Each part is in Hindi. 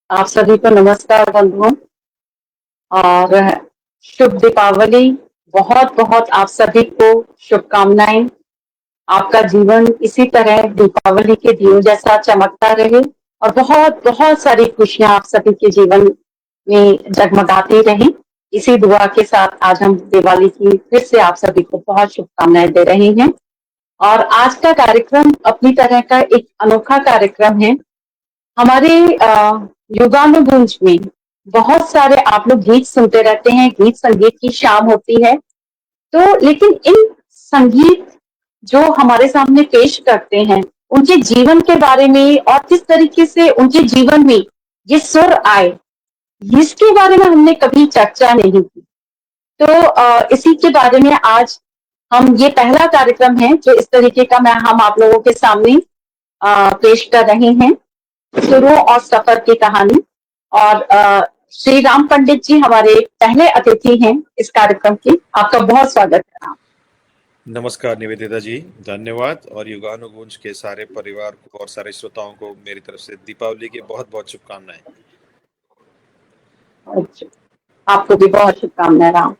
आप सभी को नमस्कार बंधुओं और शुभ दीपावली। बहुत बहुत आप सभी को शुभकामनाएं। आपका जीवन इसी तरह दीपावली के दियों जैसा चमकता रहे और बहुत बहुत सारी खुशियां आप सभी के जीवन में जगमगाती रहें। इसी दुआ के साथ आज हम दिवाली की फिर से आप सभी को बहुत शुभकामनाएं दे रहे हैं। और आज का कार्यक्रम अपनी तरह का एक अनोखा कार्यक्रम है। हमारे युगानुगुंज में बहुत सारे आप लोग गीत सुनते रहते हैं, गीत संगीत की शाम होती है। तो लेकिन इन संगीत जो हमारे सामने पेश करते हैं उनके जीवन के बारे में और किस तरीके से उनके जीवन में ये सुर आए, इसके बारे में हमने कभी चर्चा नहीं की। तो इसी के बारे में आज हम ये पहला कार्यक्रम है जो इस तरीके का हम आप लोगों के सामने पेश कर रहे हैं। शुरू और सफर की कहानी। और श्री राम पंडित जी हमारे पहले अतिथि हैं इस कार्यक्रम की। आपका बहुत स्वागत है। नमस्कार निवेदिता जी, धन्यवाद। और युगानुगुंज के सारे परिवार को और सारे श्रोताओं को मेरी तरफ से दीपावली की बहुत बहुत शुभकामनाएं। आपको भी बहुत शुभकामनाएं राम।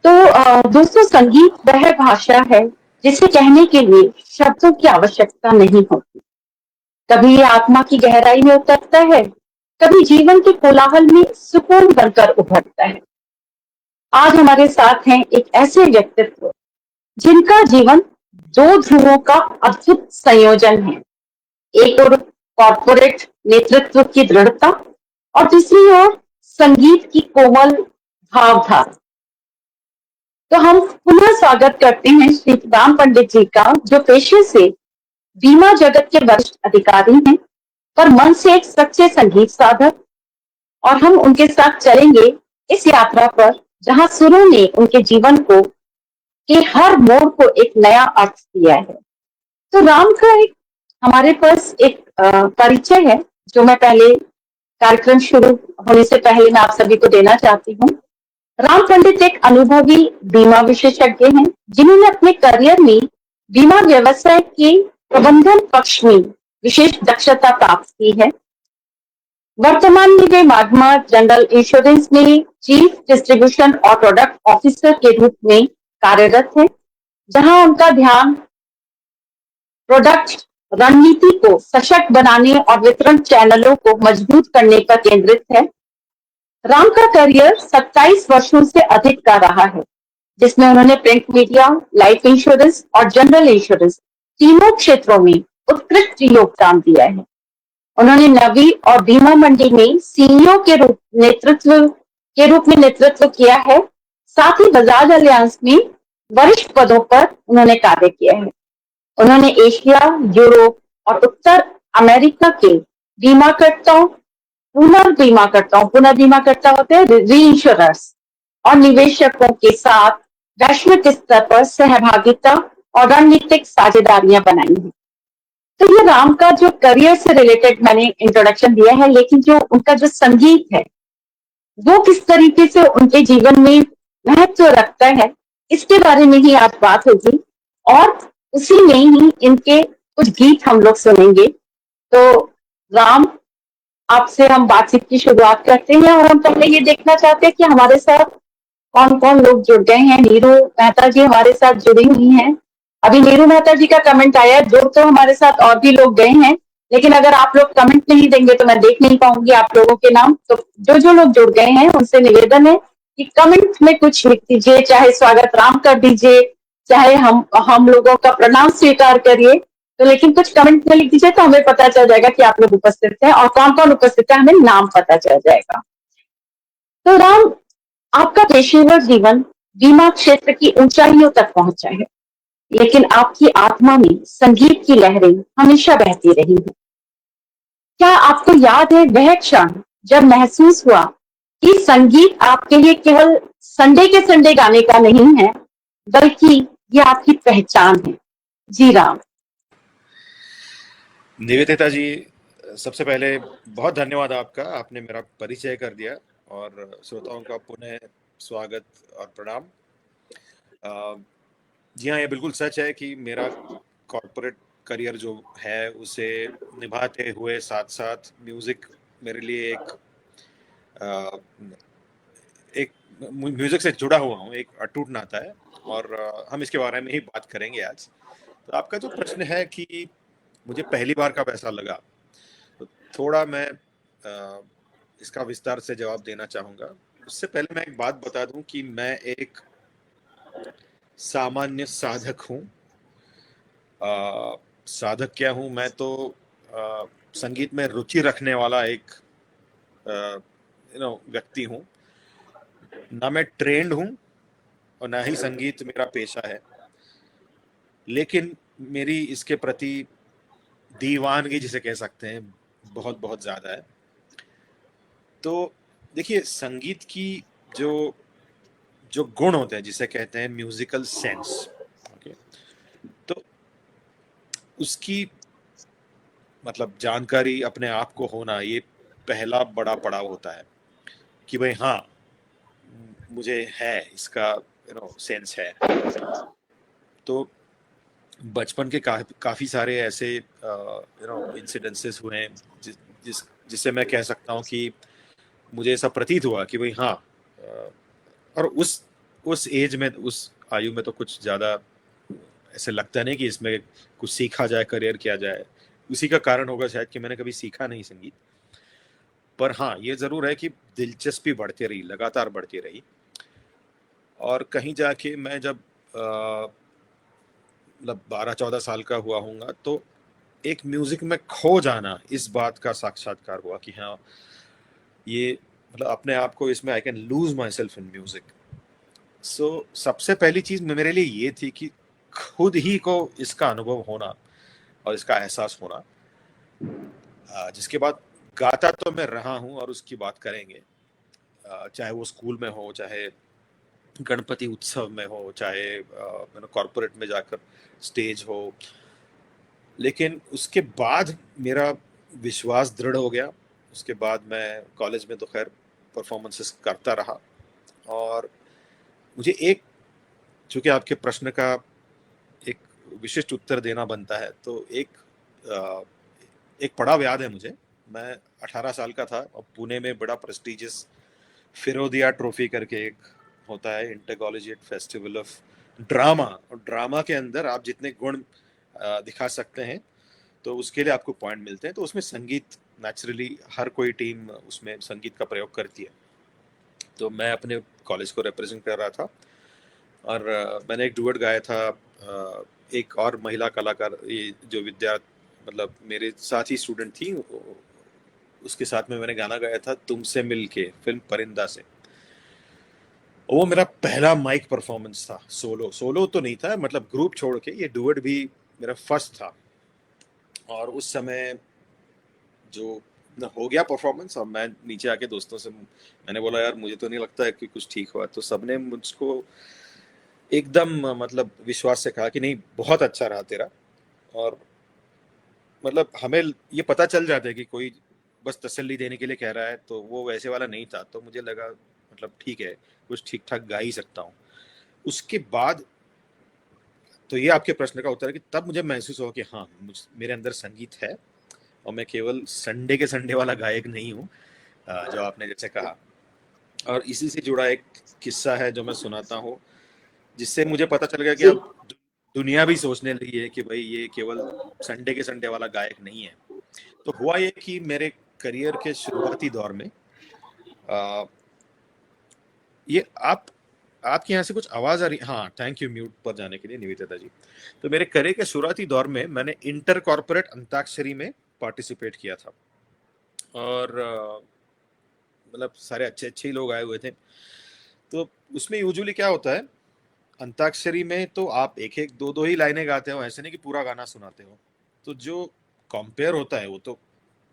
तो दोस्तों, संगीत वह भाषा है जिसे कहने के लिए शब्दों की आवश्यकता नहीं होती। कभी ये आत्मा की गहराई में उतरता है, कभी जीवन के कोलाहल में सुकून बनकर उभरता है। आज हमारे साथ हैं एक ऐसे व्यक्तित्व जिनका जीवन दो ध्रुवों का अद्भुत संयोजन है। एक ओर कॉर्पोरेट नेतृत्व की दृढ़ता और दूसरी ओर संगीत की कोमल भावधारा। तो हम पुनः स्वागत करते हैं श्री राम पंडित जी का, जो पेशे से बीमा जगत के वरिष्ठ अधिकारी हैं पर मन से एक सच्चे संगीत साधक। और हम उनके साथ चलेंगे इस यात्रा पर जहां सुरों ने उनके जीवन को के हर मोड़ को एक नया अर्थ दिया है। तो राम का एक हमारे पास एक परिचय है जो मैं पहले कार्यक्रम शुरू होने से पहले मैं आप सभी को देना चाहती हूँ। राम पंडित एक अनुभवी बीमा विशेषज्ञ हैं जिन्होंने अपने करियर में बीमा व्यवसाय के प्रबंधन पक्ष में विशेष दक्षता प्राप्त की है। वर्तमान में वे मागमा जनरल इंश्योरेंस में चीफ डिस्ट्रीब्यूशन और प्रोडक्ट ऑफिसर के रूप में कार्यरत है, जहां उनका ध्यान प्रोडक्ट रणनीति को सशक्त बनाने और वितरण चैनलों को मजबूत करने पर केंद्रित है। राम का करियर 27 वर्षों से अधिक का रहा है, जिसमें उन्होंने प्रिंट मीडिया, लाइफ इंश्योरेंस और जनरल इंश्योरेंस तीनों क्षेत्रों में उत्कृष्ट योगदान दिया है। उन्होंने नवी और बीमा मंडी में सीईओ के रूप में नेतृत्व किया है। साथ ही बजाज अलियांस में वरिष्ठ पदों पर उन्होंने कार्य किया है। उन्होंने एशिया, यूरोप और उत्तर अमेरिका के बीमाकर्ताओं, पुनर्बीमाकर्ता होते हैं री इंश्योरर्स और निवेशकों के साथ वैश्विक स्तर पर सहभागिता और रणनीतिक साझेदारियां बनाई हैं। तो ये राम का जो करियर से रिलेटेड मैंने इंट्रोडक्शन दिया है, लेकिन जो उनका जो संगीत है वो किस तरीके से उनके जीवन में महत्व रखता है, इसके बारे में ही आज बात होगी। और उसी में ही इनके कुछ गीत हम लोग सुनेंगे। तो राम, आपसे हम बातचीत की शुरुआत करते हैं और हम पहले ये देखना चाहते हैं कि हमारे साथ कौन कौन लोग जुड़ गए हैं। नीरू मेहता जी हमारे साथ जुड़ी हुई हैं। अभी नीरू मेहता जी का कमेंट आया है, जुड़ तो हमारे साथ और भी लोग गए हैं, लेकिन अगर आप लोग कमेंट नहीं देंगे तो मैं देख नहीं पाऊंगी आप लोगों के नाम। तो जो जो लोग जुड़ गए हैं उनसे निवेदन है कि कमेंट में कुछ लिख दीजिए, चाहे स्वागत राम कर दीजिए, चाहे हम लोगों का प्रणाम स्वीकार करिए। तो लेकिन कुछ कमेंट में लिख दीजिए तो हमें पता चल जाएगा कि आप लोग उपस्थित हैं, और कौन कौन उपस्थित है हमें नाम पता चल जाएगा। तो राम, आपका पेशेवर जीवन बीमा क्षेत्र की ऊंचाइयों तक पहुंचा है, लेकिन आपकी आत्मा में संगीत की लहरें हमेशा बहती रही है। क्या आपको याद है वह क्षण जब महसूस हुआ कि संगीत आपके लिए केवल संडे के संडे गाने का नहीं है, बल्कि ये आपकी पहचान है? जी राम। निवेदिता जी, सबसे पहले बहुत धन्यवाद आपका, आपने मेरा परिचय कर दिया। और श्रोताओं का पुनः स्वागत और प्रणाम। जी हाँ, ये बिल्कुल सच है कि मेरा कॉर्पोरेट करियर जो है उसे निभाते हुए साथ साथ म्यूज़िक मेरे लिए अ, एक म्यूजिक से जुड़ा हुआ हूँ, एक अटूट नाता है, और हम इसके बारे में ही बात करेंगे आज। तो आपका जो प्रश्न है कि मुझे पहली बार कब ऐसा लगा, तो थोड़ा मैं इसका विस्तार से जवाब देना चाहूँगा। उससे पहले मैं एक बात बता दूं कि मैं एक सामान्य साधक हूँ। साधक क्या हूँ मैं, तो संगीत में रुचि रखने वाला एक व्यक्ति हूँ। ना मैं ट्रेंड हूँ और ना ही संगीत मेरा पेशा है, लेकिन मेरी इसके प्रति दीवानगी जिसे कह सकते हैं बहुत बहुत ज्यादा है। तो देखिए, संगीत की जो जो गुण होते हैं जिसे कहते हैं म्यूजिकल सेंस, ओके, तो उसकी मतलब जानकारी अपने आप को होना, ये पहला बड़ा पड़ाव होता है कि भाई हाँ, मुझे है इसका सेंस है। तो बचपन के काफी सारे ऐसे इंसिडेंसेस हुए हैं जिससे मैं कह सकता हूँ कि मुझे ऐसा प्रतीत हुआ कि भाई हाँ, और उस एज में, उस आयु में तो कुछ ज्यादा ऐसे लगता नहीं कि इसमें कुछ सीखा जाए, करियर किया जाए। उसी का कारण होगा शायद कि मैंने कभी सीखा नहीं संगीत। पर हाँ, ये जरूर है कि दिलचस्पी बढ़ती रही, लगातार बढ़ती रही। और कहीं जाके मैं जब मतलब 12-14 साल का हुआ हूँगा, तो एक म्यूजिक में खो जाना, इस बात का साक्षात्कार हुआ कि हाँ, ये मतलब अपने आप को इसमें I can lose my self in music. So सबसे पहली चीज मेरे लिए ये थी कि खुद ही को इसका अनुभव होना और इसका एहसास होना। जिसके बाद गाता तो मैं रहा हूँ और उसकी बात करेंगे, चाहे वो स्कूल में हो, चाहे गणपति उत्सव में हो, चाहे कॉर्पोरेट में जाकर स्टेज हो। लेकिन उसके बाद मेरा विश्वास दृढ़ हो गया। उसके बाद मैं कॉलेज में तो खैर परफॉर्मेंसेस करता रहा। और मुझे एक, चूंकि आपके प्रश्न का एक विशिष्ट उत्तर देना बनता है, तो एक पड़ाव याद है मुझे। मैं 18 साल का था और पुणे में बड़ा प्रेस्टिजियस फिरोदिया ट्रॉफी करके एक होता है, inter collegiate festival of drama. और ड्रामा के अंदर आप जितने गुण दिखा सकते हैं, तो उसके लिए आपको पॉइंट मिलते हैं। तो उसमें संगीत, नेचुरली हर कोई टीम उसमें संगीत का प्रयोग करती है। तो मैं अपने कॉलेज को रिप्रेजेंट कर रहा था और मैंने एक डुएट गाया था एक और महिला कलाकार, ये जो मतलब मेरे साथ ही स्टूडेंट थी, उसके साथ में मैंने गाना गाया था तुमसे मिलके, फिल्म परिंदा से। वो मेरा पहला माइक परफॉर्मेंस था। सोलो सोलो तो नहीं था, मतलब ग्रुप छोड़ के, ये डुएट भी मेरा फर्स्ट था। और उस समय जो हो गया परफॉर्मेंस, और मैं नीचे आके दोस्तों से मैंने बोला, यार मुझे तो नहीं लगता है कि कुछ ठीक हुआ। तो सबने मुझको एकदम मतलब विश्वास से कहा कि नहीं, बहुत अच्छा रहा तेरा। और मतलब हमें ये पता चल जाता है कि कोई बस तसल्ली देने के लिए कह रहा है, तो वो वैसे वाला नहीं था। तो मुझे लगा मतलब ठीक है, कुछ ठीक ठाक गा ही सकता हूँ। उसके बाद तो ये आपके प्रश्न का उत्तर है कि तब मुझे महसूस हुआ कि हाँ, मेरे अंदर संगीत है और मैं केवल संडे के संडे वाला गायक नहीं हूँ, जो आपने जैसे कहा। और इसी से जुड़ा एक किस्सा है जो मैं सुनाता हूँ, जिससे मुझे पता चल गया कि जी। अब दुनिया भी सोचने लगी है कि भाई ये केवल संडे के संडे वाला गायक नहीं है। तो हुआ ये कि मेरे करियर के शुरुआती दौर में आ, ये आपके यहाँ से कुछ आवाज आ रही, हाँ थैंक यू म्यूट पर जाने के लिए निवेदिता जी। तो मेरे करियर के शुरुआती दौर में मैंने इंटर कॉर्पोरेट अंताक्षरी में पार्टिसिपेट किया था। और मतलब सारे अच्छे अच्छे ही लोग आए हुए थे। तो उसमें यूजुअली क्या होता है, अंताक्षरी में तो आप एक एक दो दो ही लाइनें गाते हो, ऐसे नहीं कि पूरा गाना सुनाते हो। तो जो कंपेयर होता है वो तो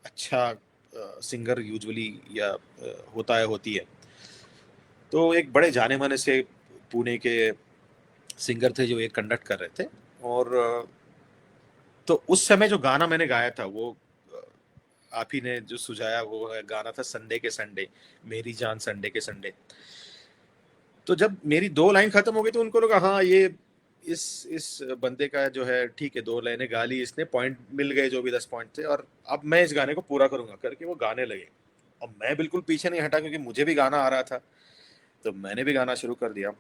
अच्छा सिंगर यूजुअली या होता है, होती है। तो एक बड़े जाने माने से पुणे के सिंगर थे जो ये कंडक्ट कर रहे थे। और तो उस समय जो गाना मैंने गाया था वो आप ही ने जो सुझाया, वो गाना था संडे के संडे, मेरी जान संडे के संडे। तो जब मेरी 2 लाइन खत्म हो गई तो उनको लगा हाँ, ये इस बंदे का जो है, ठीक है, 2 लाइनें गा ली इसने, पॉइंट मिल गए जो भी 10 पॉइंट थे, और अब मैं इस गाने को पूरा करूंगा करके वो गाने लगे। अब मैं बिल्कुल पीछे नहीं हटा क्योंकि मुझे भी गाना आ रहा था, तो मैंने भी गाना शुरू कर दिया।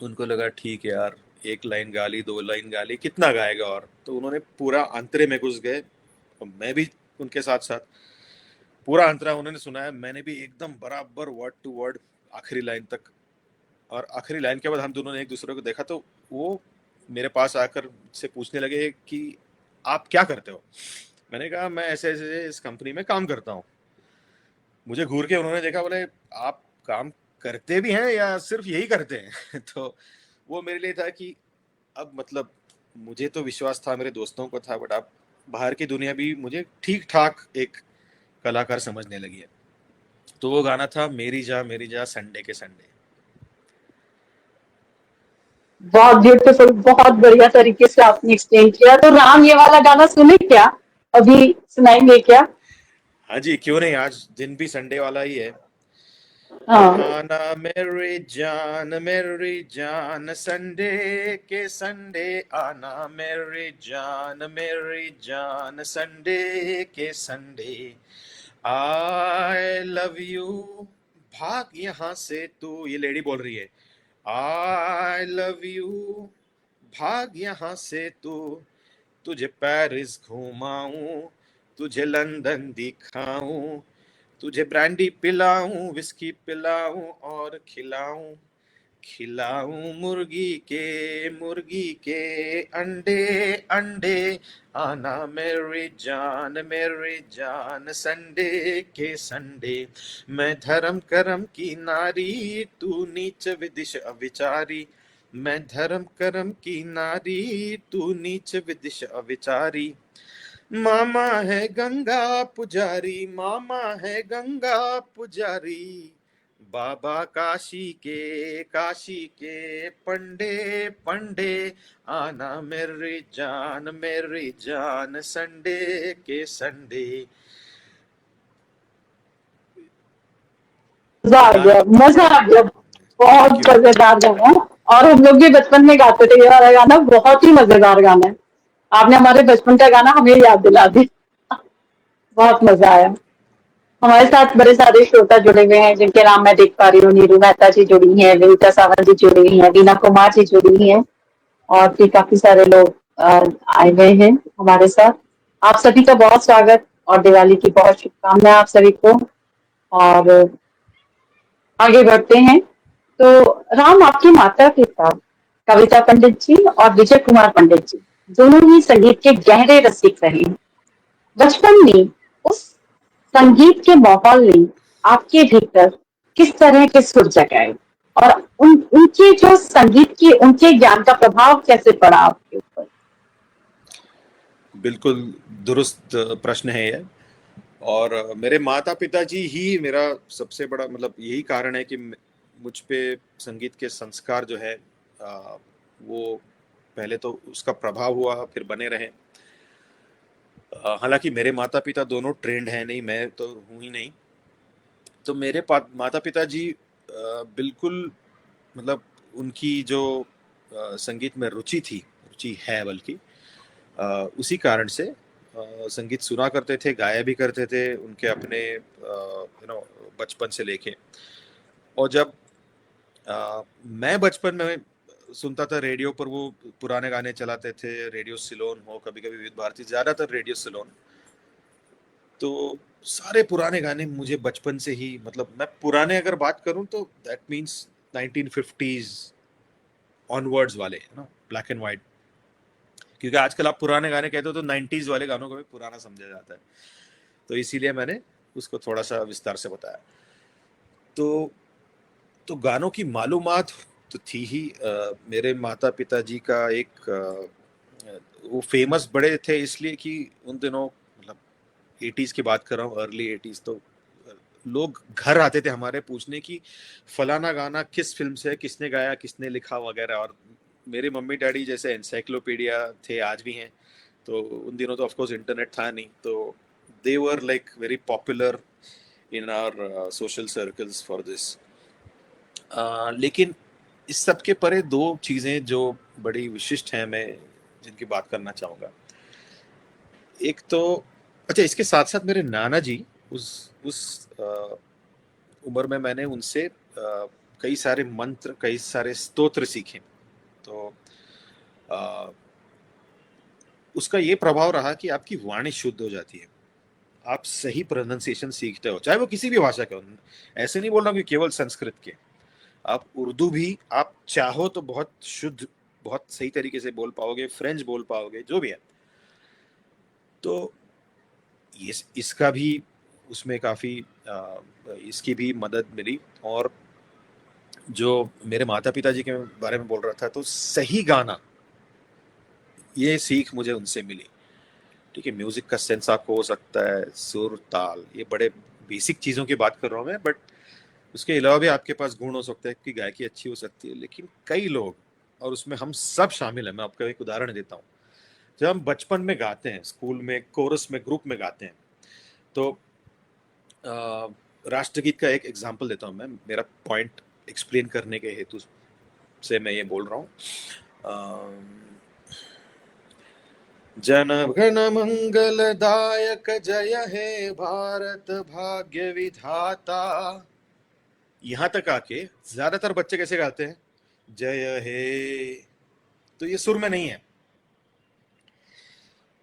उनको लगा ठीक है यार, 1 लाइन गा ली, 2 लाइन गा ली, कितना गाएगा, और तो उन्होंने पूरा अंतरे में घुस गए, और मैं भी उनके साथ साथ पूरा अंतरा उन्होंने सुनाया, मैंने भी एकदम बराबर वर्ड टू वर्ड आखिरी लाइन तक। और आखिरी लाइन के बाद हम दोनों ने एक दूसरे को देखा, तो वो मेरे पास आकर से पूछने लगे कि आप क्या करते हो। मैंने कहा मैं ऐसे ऐसे इस कंपनी में काम करता हूँ। मुझे घूर के उन्होंने देखा, बोले आप काम करते भी हैं या सिर्फ यही करते हैं। तो वो मेरे लिए था कि अब मतलब मुझे तो विश्वास था, मेरे दोस्तों को था, बट अब बाहर की दुनिया भी मुझे ठीक ठाक एक कलाकार समझने लगी है। तो वो गाना था मेरी जा संडे के संडे। बहुत ब्यूटीफुल, बहुत बढ़िया तरीके से आपने एक्सप्लेन किया। तो राम, ये वाला गाना सुने क्या, अभी सुनाएंगे क्या? हाँ जी, क्यों नहीं, आज दिन भी संडे वाला ही है। हाँ, मेरी जान संडे के संडे, आना मेरी जान संडे के संडे, आई लव यू, भाग यहाँ से तू, ये लेडी बोल रही है, आई लव यू, भाग यहाँ से तू, तुझे पेरिस घुमाऊं, तुझे लंदन दिखाऊं, तुझे ब्रांडी पिलाऊं, विस्की पिलाऊं और खिलाऊं, खिलाऊं मुर्गी के अंडे अंडे, आना मेरी जान संडे के संडे, मैं धर्म करम की नारी, तू नीच विदिश अविचारी, मैं धर्म करम की नारी, तू नीच विदिश अविचारी, मामा है गंगा पुजारी, मामा है गंगा पुजारी, बाबा काशी के पंडे पंडे, आना मेरी जान संडे के संडे। मजा आ गाना गया, मजा आ गया। बहुत क्यों? मजेदार गाना है। और हम लोग भी बचपन में गाते थे ये वाला गाना, बहुत ही मजेदार गाना है। आपने हमारे बचपन का गाना हमें याद दिला दिया। बहुत मजा आया। हमारे साथ बड़े सारे श्रोता जुड़े हुए हैं, जिनके नाम मैं देख पा रही हूँ। नीरू मेहता जी जुड़ी हैं, विनीता सावंत जी जुड़ी हुई हैं, वीना कुमार जी जुड़ी हुई हैं, और भी काफी सारे लोग आए हुए हैं हमारे साथ। आप सभी का बहुत स्वागत और दिवाली की बहुत शुभकामनाएं आप सभी को। और आगे बढ़ते हैं। तो राम, आपके माता पिता कविता पंडित जी और विजय कुमार पंडित जी दोनों ही संगीत के गहरे रसिक रहे हैं। बचपन में उस संगीत के माहौल ने आपके भीतर किस तरह के सुर जगाए, और उनके जो संगीत की उनके ज्ञान का प्रभाव कैसे पड़ा आपके ऊपर? बिल्कुल दुरुस्त प्रश्न है ये। और मेरे माता पिता जी ही मेरा सबसे बड़ा, मतलब यही कारण है कि मुझ पे संगीत के संस्कार जो है, वो पहले तो उसका प्रभाव हुआ, फिर बने रहे। हालांकि मेरे माता पिता दोनों ट्रेंड हैं नहीं, मैं तो हूँ ही नहीं। तो मेरे माता पिता जी बिल्कुल, मतलब उनकी जो संगीत में रुचि थी, रुचि है बल्कि, उसी कारण से संगीत सुना करते थे, गाया भी करते थे, उनके अपने बचपन से लेके। और जब मैं बचपन में सुनता था रेडियो पर, वो पुराने गाने चलाते थे, रेडियो सिलोन हो, कभी कभी विविध भारती, ज्यादातर रेडियो सिलोन। तो सारे पुराने गाने मुझे बचपन से ही, मतलब मैं पुराने अगर बात करूं तो दैट मीन्स 1950s ऑनवर्ड्स वाले, ना, ब्लैक एंड व्हाइट। क्योंकि आजकल आप पुराने गाने कहते हो तो 90s वाले गानों को भी पुराना समझा जाता है, तो इसीलिए मैंने उसको थोड़ा सा विस्तार से बताया। तो गानों की मालूमात तो थी ही। मेरे माता पिता जी का एक वो फेमस बड़े थे इसलिए कि उन दिनों, मतलब 80s की बात कर रहा हूँ, अर्ली 80s, तो लोग घर आते थे हमारे पूछने की फलाना गाना किस फिल्म से है, किसने गाया, किसने लिखा वगैरह। और मेरे मम्मी डैडी जैसे एनसाइक्लोपीडिया थे, आज भी हैं। तो उन दिनों तो ऑफ कोर्स इंटरनेट था नहीं, तो they were like very popular in our social circles for this. लेकिन इस सब के परे दो चीजें जो बड़ी विशिष्ट हैं, मैं जिनकी बात करना चाहूंगा। एक तो, अच्छा, इसके साथ साथ मेरे नाना जी, उस उम्र में मैंने उनसे कई सारे मंत्र, कई सारे स्तोत्र सीखे। तो आ, उसका ये प्रभाव रहा कि आपकी वाणी शुद्ध हो जाती है, आप सही प्रोनाउंसिएशन सीखते हो, चाहे वो किसी भी भाषा के हो। ऐसे नहीं बोल रहा हूँ कि केवल संस्कृत के, आप उर्दू भी आप चाहो तो बहुत शुद्ध, बहुत सही तरीके से बोल पाओगे, फ्रेंच बोल पाओगे, जो भी है। तो ये इसका भी उसमें काफी इसकी भी मदद मिली। और जो मेरे माता पिता जी के बारे में बोल रहा था, तो सही गाना, ये सीख मुझे उनसे मिली। ठीक है, म्यूजिक का सेंस आपको हो सकता है, सुर ताल, ये बड़े बेसिक चीजों की बात कर रहा हूँ मैं, बट उसके अलावा भी आपके पास गुण हो सकते हैं कि गायकी अच्छी हो सकती है। लेकिन कई लोग, और उसमें हम सब शामिल हैं, मैं आपको एक उदाहरण देता हूँ। जब हम बचपन में गाते हैं, स्कूल में कोरस में, ग्रुप में गाते हैं, तो राष्ट्रगीत का एक एग्जाम्पल देता हूँ मैं, मेरा पॉइंट एक्सप्लेन करने के हेतु से मैं ये बोल रहा हूँ। जन गण मंगलदायक जय हे भारत भाग्य विधाता। यहां तक आके ज्यादातर बच्चे कैसे गाते हैं, जय हे, तो ये सुर में नहीं है।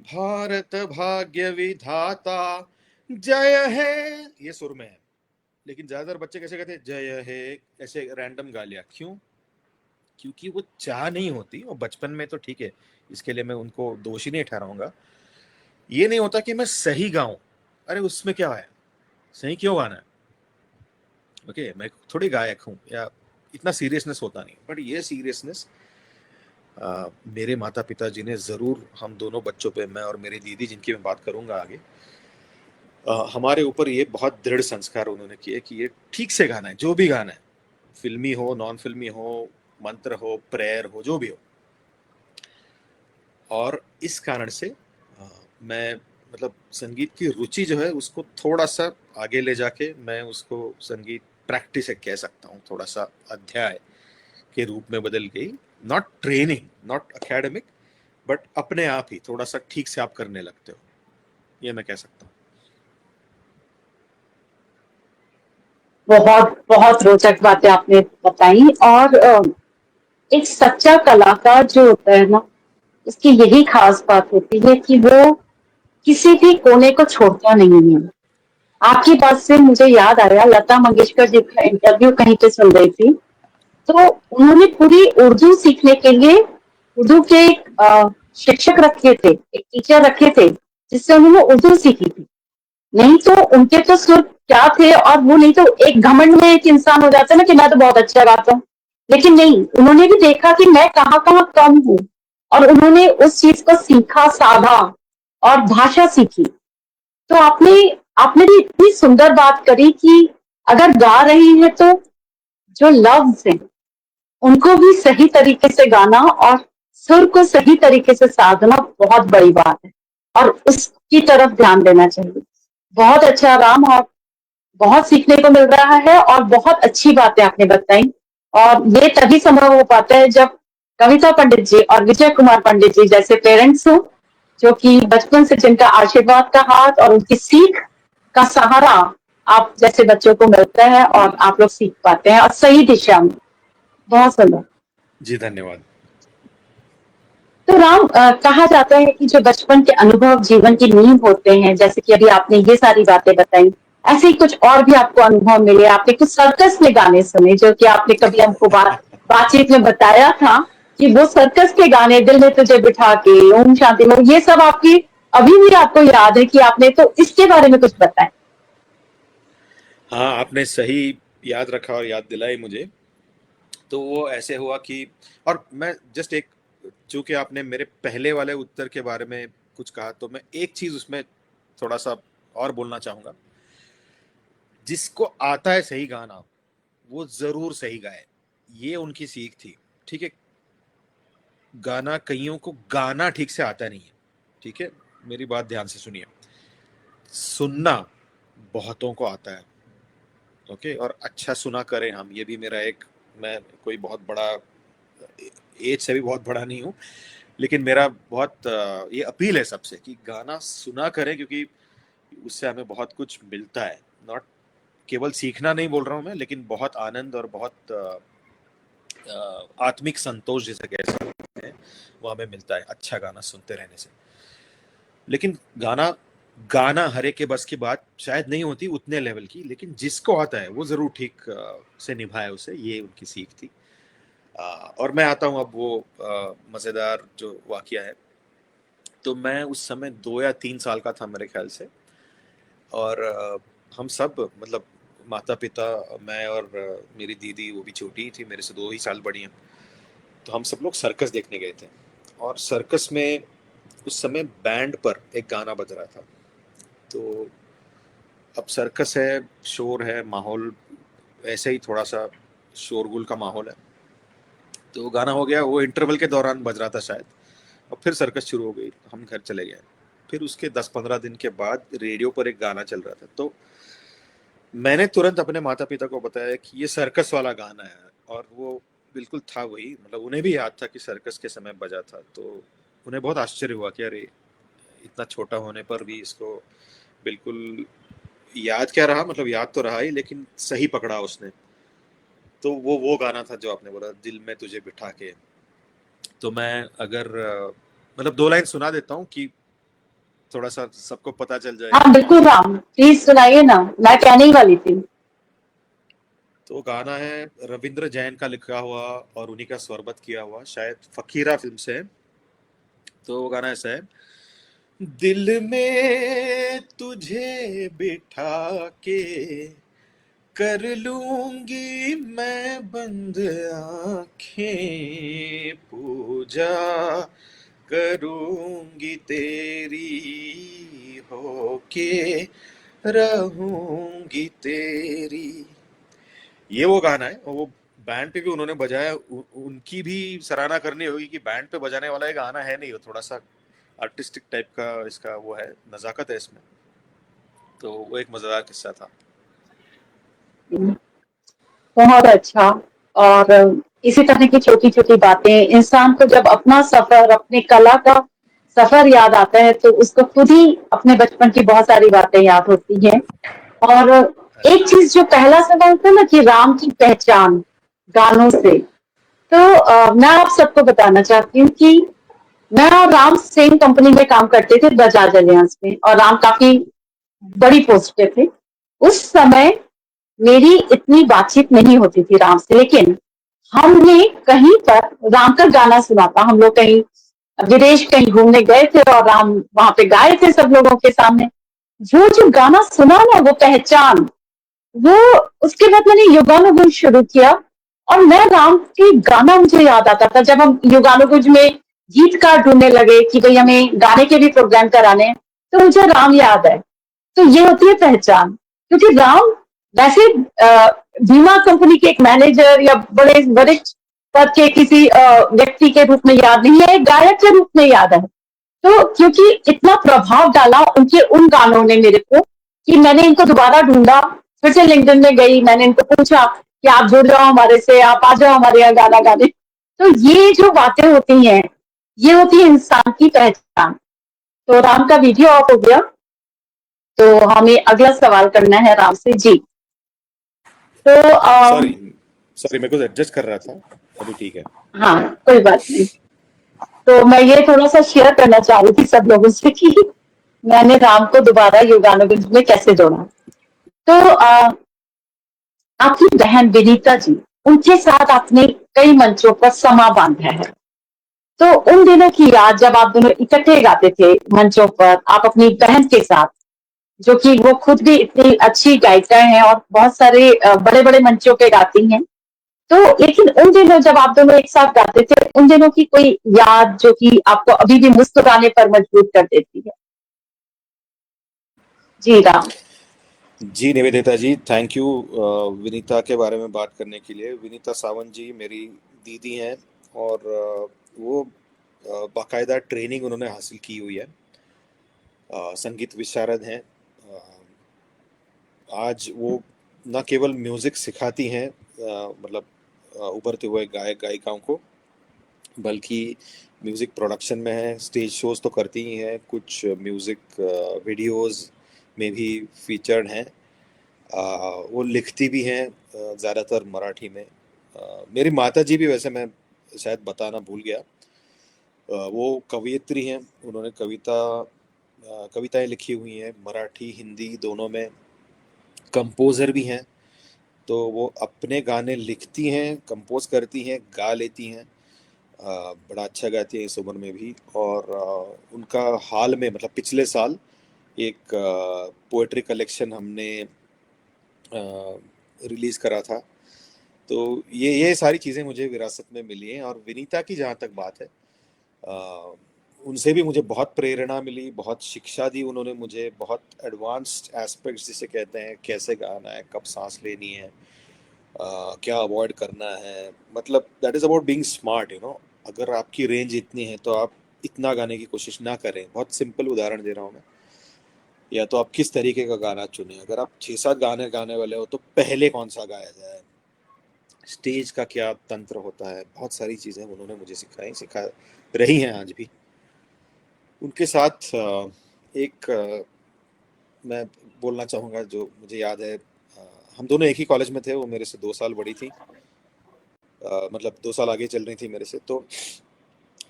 भारत भाग्य विधाता जय है, ये सुर में है। लेकिन ज्यादातर बच्चे कैसे कहते हैं, जय हे, ऐसे रैंडम गा लिया। क्यों? क्योंकि वो चाह नहीं होती, और बचपन में तो ठीक है, इसके लिए मैं उनको दोषी नहीं ठहराऊंगा। ये नहीं होता कि मैं सही गाऊं, अरे उसमें क्या है, सही क्यों गाना है, ओके, मैं थोड़ी गायक हूं, या इतना सीरियसनेस होता नहीं। बट ये सीरियसनेस मेरे माता पिता जी ने जरूर हम दोनों बच्चों पे, मैं और मेरी दीदी जिनकी मैं बात करूंगा आगे, हमारे ऊपर ये बहुत दृढ़ संस्कार उन्होंने किए कि ये ठीक से गाना है, जो भी गाना है, फिल्मी हो, नॉन फिल्मी हो, मंत्र हो, प्रेयर हो, जो भी हो। और इस कारण से मैं, मतलब संगीत की रुचि जो है उसको थोड़ा सा आगे ले जाके, मैं उसको संगीत प्रैक्टिस कह सकता हूँ, थोड़ा सा अध्याय के रूप में बदल गई। Not training, not academic, but अपने आप ही थोड़ा सा ठीक से आप करने लगते हो, ये मैं कह सकता हूँ। बहुत बहुत रोचक बातें आपने बताई। और एक सच्चा कलाकार जो होता है ना, उसकी यही खास बात होती है कि वो किसी भी कोने को छोड़ता नहीं है। आपकी बात से मुझे याद आया, लता मंगेशकर जी का इंटरव्यू कहीं पे सुन रही थी, तो उन्होंने पूरी उर्दू सीखने के लिए उर्दू के एक शिक्षक रखे थे, एक टीचर रखे थे, जिससे उन्होंने उर्दू सीखी थी। नहीं तो उनके तो सुर क्या थे, और वो नहीं तो एक घमंड में एक इंसान हो जाता है ना कि मैं तो बहुत अच्छा गाता हूँ। लेकिन नहीं, उन्होंने भी देखा कि मैं कहाँ कहाँ कम हूँ, और उन्होंने उस चीज को सीखा, साधा, और भाषा सीखी। तो आपने आपने भी इतनी सुंदर बात करी कि अगर गा रही है तो जो लफ्ज है उनको भी सही तरीके से गाना, और सुर को सही तरीके से साधना बहुत बड़ी बात है, और उसकी तरफ ध्यान देना चाहिए। बहुत अच्छा राम, और बहुत सीखने को मिल रहा है, और बहुत अच्छी बातें आपने बताई। और ये तभी संभव हो पाता है जब कविता पंडित जी और विजय कुमार पंडित जी जैसे पेरेंट्स हो, जो कि बचपन से जिनका आशीर्वाद का हाथ और उनकी सीख का सहारा आप जैसे बच्चों को मिलता है, और आप लोग सीख पाते हैं और सही दिशा में। बहुत सुंदर। जी धन्यवाद। तो राम, कहा जाता है कि जो बचपन के अनुभव जीवन की नींव होते हैं, जैसे कि अभी आपने ये सारी बातें बताई, ऐसे ही कुछ और भी आपको अनुभव मिले, आपने कुछ सर्कस में गाने सुने, जो कि आपने कभी हमको बातचीत में बताया था कि वो सर्कस के गाने, दिल में तुझे बिठा के, ओम शांति में, ये सब आपकी अभी भी आपको याद है कि आपने, तो इसके बारे में कुछ बताएं। हाँ, आपने सही याद रखा और याद दिलाई मुझे। तो वो ऐसे हुआ कि, और मैं जस्ट एक, चूंकि आपने मेरे पहले वाले उत्तर के बारे में कुछ कहा, तो मैं एक चीज उसमें थोड़ा सा और बोलना चाहूंगा। जिसको आता है सही गाना, वो जरूर सही गाए, ये उनकी सीख थी। ठीक है, गाना, कईयों को गाना ठीक से आता नहीं है, ठीक है, मेरी बात ध्यान से सुनिए। सुनना बहुतों को आता है, ओके, और अच्छा सुना करें हम, ये भी मेरा एक मैं कोई बहुत बड़ा एज से भी बहुत बड़ा नहीं हूँ, लेकिन मेरा बहुत ये अपील है सबसे कि गाना सुना करें, क्योंकि उससे हमें बहुत कुछ मिलता है। नॉट केवल सीखना नहीं बोल रहा हूँ मैं, लेकिन बहुत आनंद और बहुत आत्मिक संतोष जिसे कह सकते हैं वो हमें मिलता है अच्छा गाना सुनते रहने से। लेकिन गाना गाना हर एक के बस की बात शायद नहीं होती उतने लेवल की, लेकिन जिसको आता है वो जरूर ठीक से निभाए उसे, ये उनकी सीख थी। और मैं आता हूँ अब वो मज़ेदार जो वाकया है। तो मैं उस समय 2 या 3 साल का था मेरे ख्याल से, और हम सब मतलब माता पिता, मैं और मेरी दीदी, वो भी छोटी ही थी, मेरे से 2 ही साल बड़ी हैं, तो हम सब लोग सर्कस देखने गए थे। और सर्कस में उस समय बैंड पर एक गाना बज रहा था। तो अब सर्कस है, शोर है, माहौल ऐसे ही थोड़ा सा शोरगुल का माहौल है। तो गाना हो गया, वो इंटरवल के दौरान बज रहा था शायद, और फिर सर्कस शुरू हो गई, हम घर चले गए। फिर उसके 10-15 दिन के बाद रेडियो पर एक गाना चल रहा था, तो मैंने तुरंत अपने माता पिता को बताया कि ये सर्कस वाला गाना है, और वो बिल्कुल था वही, मतलब उन्हें भी याद था कि सर्कस के समय बजा था। तो उन्हें बहुत आश्चर्य हुआ कि अरे इतना छोटा होने पर भी इसको बिल्कुल याद क्या रहा, मतलब याद तो रहा ही, लेकिन सही पकड़ा उसने। तो वो गाना था जो आपने बोला, दिल में तुझे बिठा के। तो मैं अगर मतलब 2 लाइन सुना देता हूँ कि थोड़ा सा सबको पता चल जाए। हाँ बिल्कुल राम, प्लीज सुनाइए ना, मैं कहने ही वाली थी। तो गाना है रविंद्र जैन का लिखा हुआ और उन्हीं का स्वरबद्ध किया हुआ, शायद फकीरा फिल्म से है। तो वो गाना ऐसा है, दिल में तुझे बिठा के कर लूंगी मैं बंद आंखें, पूजा करूंगी तेरी, होके रहूंगी तेरी। ये वो गाना है, और वो बैंड पे भी उन्होंने बजाया। उनकी भी सराहना करनी होगी कि बैंड पे बजाने वाला ये गाना है नहीं, वो थोड़ा सा आर्टिस्टिक टाइप का इसका वो है, नजाकत है इसमें। तो वो एक मजेदार किस्सा था। बहुत अच्छा। और इसी तरह की छोटी छोटी बातें इंसान को जब अपना सफर, अपने कला का सफर याद आता है तो उसको खुद ही अपने बचपन की बहुत सारी बातें याद होती हैं। और हाँ एक जी। चीज जो पहला सवाल था ना कि राम की पहचान गानों से, तो मैं आप सबको बताना चाहती हूँ कि मैं और राम सेम कंपनी में काम करते थे, बजाज एलियांस में, और राम काफी बड़ी पोस्ट पे थे। उस समय मेरी इतनी बातचीत नहीं होती थी राम से, लेकिन हमने कहीं पर राम का गाना सुना था। हम लोग कहीं विदेश कहीं घूमने गए थे और राम वहां पे गाए थे सब लोगों के सामने। वो जो गाना सुना ना, वो पहचान, वो उसके बाद मैंने योगानुगुंज शुरू किया। और मैं राम के गाना मुझे याद आता था जब हम योगानुगुंज में गीतकार ढूंढने लगे कि भाई हमें गाने के भी प्रोग्राम कराने हैं, तो मुझे राम याद है। तो ये होती है पहचान। क्योंकि राम वैसे बीमा कंपनी के एक मैनेजर या बड़े वरिष्ठ पद के किसी व्यक्ति के रूप में याद नहीं है, एक गायक के रूप में याद है। तो क्योंकि इतना प्रभाव डाला उनके उन गानों ने मेरे को, कि मैंने इनको दोबारा ढूंढा, फिर से लिंक्डइन में गई, मैंने इनको पूछा कि आप जुड़ जाओ हमारे से, आप आ जाओ हमारे यहाँ गाना गाने। तो ये जो बातें होती हैं, ये होती है इंसान की पहचान। तो राम का वीडियो ऑफ हो गया, तो हमें अगला सवाल करना है राम से जी। तो सॉरी सॉरी, मेरे को एडजस्ट कर रहा था, अभी ठीक है। हाँ कोई बात नहीं। तो मैं ये थोड़ा सा शेयर करना चाह रही थी सब लोगों से कि मैंने राम को दोबारा योगानुगंज में कैसे जोड़ा। तो आपकी बहन विनीता जी, उनके साथ आपने कई मंचों पर समा बांधा है। तो उन दिनों की याद जब आप दोनों इकट्ठे गाते थे मंचों पर, आप अपनी बहन के साथ, जो कि वो खुद भी इतनी अच्छी गायिका हैं और बहुत सारे बड़े बड़े मंचों पे गाती हैं। तो लेकिन उन दिनों जब आप दोनों एक साथ गाते थे, उन दिनों की कोई याद जो कि आपको अभी भी मुस्कुराने पर मजबूर कर देती है। जी राम। जी निवेदिता जी, थैंक यू विनीता के बारे में बात करने के लिए। विनीता सावंत जी मेरी दीदी हैं, और वो बाकायदा ट्रेनिंग उन्होंने हासिल की हुई है, संगीत विशारद हैं। आज वो न केवल म्यूज़िक सिखाती हैं, मतलब उभरते हुए गायक गायिकाओं को, बल्कि म्यूज़िक प्रोडक्शन में है, स्टेज शोज़ तो करती ही हैं, कुछ म्यूज़िक वीडियोज़ में भी फीचर्ड हैं। वो लिखती भी हैं ज़्यादातर मराठी में। मेरी माताजी भी, वैसे मैं शायद बताना भूल गया, वो कवयित्री हैं, उन्होंने कविताएं लिखी हुई हैं मराठी हिंदी दोनों में, कंपोज़र भी हैं, तो वो अपने गाने लिखती हैं, कंपोज करती हैं, गा लेती हैं। बड़ा अच्छा गाती हैं इस उम्र में भी। और उनका हाल में, मतलब पिछले साल, एक पोएट्री कलेक्शन हमने रिलीज़ करा था। तो ये सारी चीज़ें मुझे विरासत में मिली हैं। और विनीता की जहाँ तक बात है, अ, उनसे भी मुझे बहुत प्रेरणा मिली, बहुत शिक्षा दी उन्होंने मुझे, बहुत एडवांस्ड एस्पेक्ट्स जिसे कहते हैं, कैसे गाना है, कब सांस लेनी है, क्या अवॉइड करना है, मतलब that is about being smart, you know. अगर आपकी रेंज इतनी है तो आप इतना गाने की कोशिश ना करें। बहुत सिंपल उदाहरण दे रहा हूँ मैं। या तो आप किस तरीके का गाना चुनें। अगर आप 6-7 गाने गाने वाले हो तो पहले कौन सा गाया जाए, स्टेज का क्या तंत्र होता है, बहुत सारी चीज़ें उन्होंने मुझे सिखा रही हैं आज भी। उनके साथ एक मैं बोलना चाहूँगा जो मुझे याद है। हम दोनों एक ही कॉलेज में थे, वो मेरे से 2 साल बड़ी थी, मतलब 2 साल आगे चल रही थी मेरे से। तो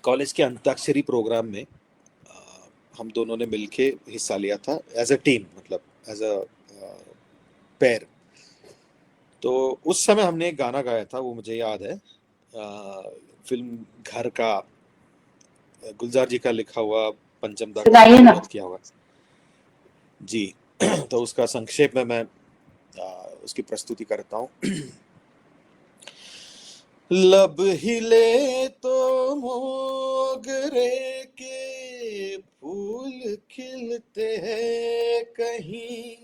कॉलेज के अंताक्षरी प्रोग्राम में हम दोनों ने मिलके हिस्सा लिया था एज अ टीम, मतलब एज अ पेयर। तो उस समय हमने एक गाना गाया था, वो मुझे याद है, फिल्म घर का, गुलजार जी का लिखा हुआ, पंचम दा को सुनाइए ना। अनुवाद किया हुआ जी। तो उसका संक्षेप में मैं उसकी प्रस्तुति करता हूँ। लब हिले तो मोगरे के फूल खिलते हैं कहीं,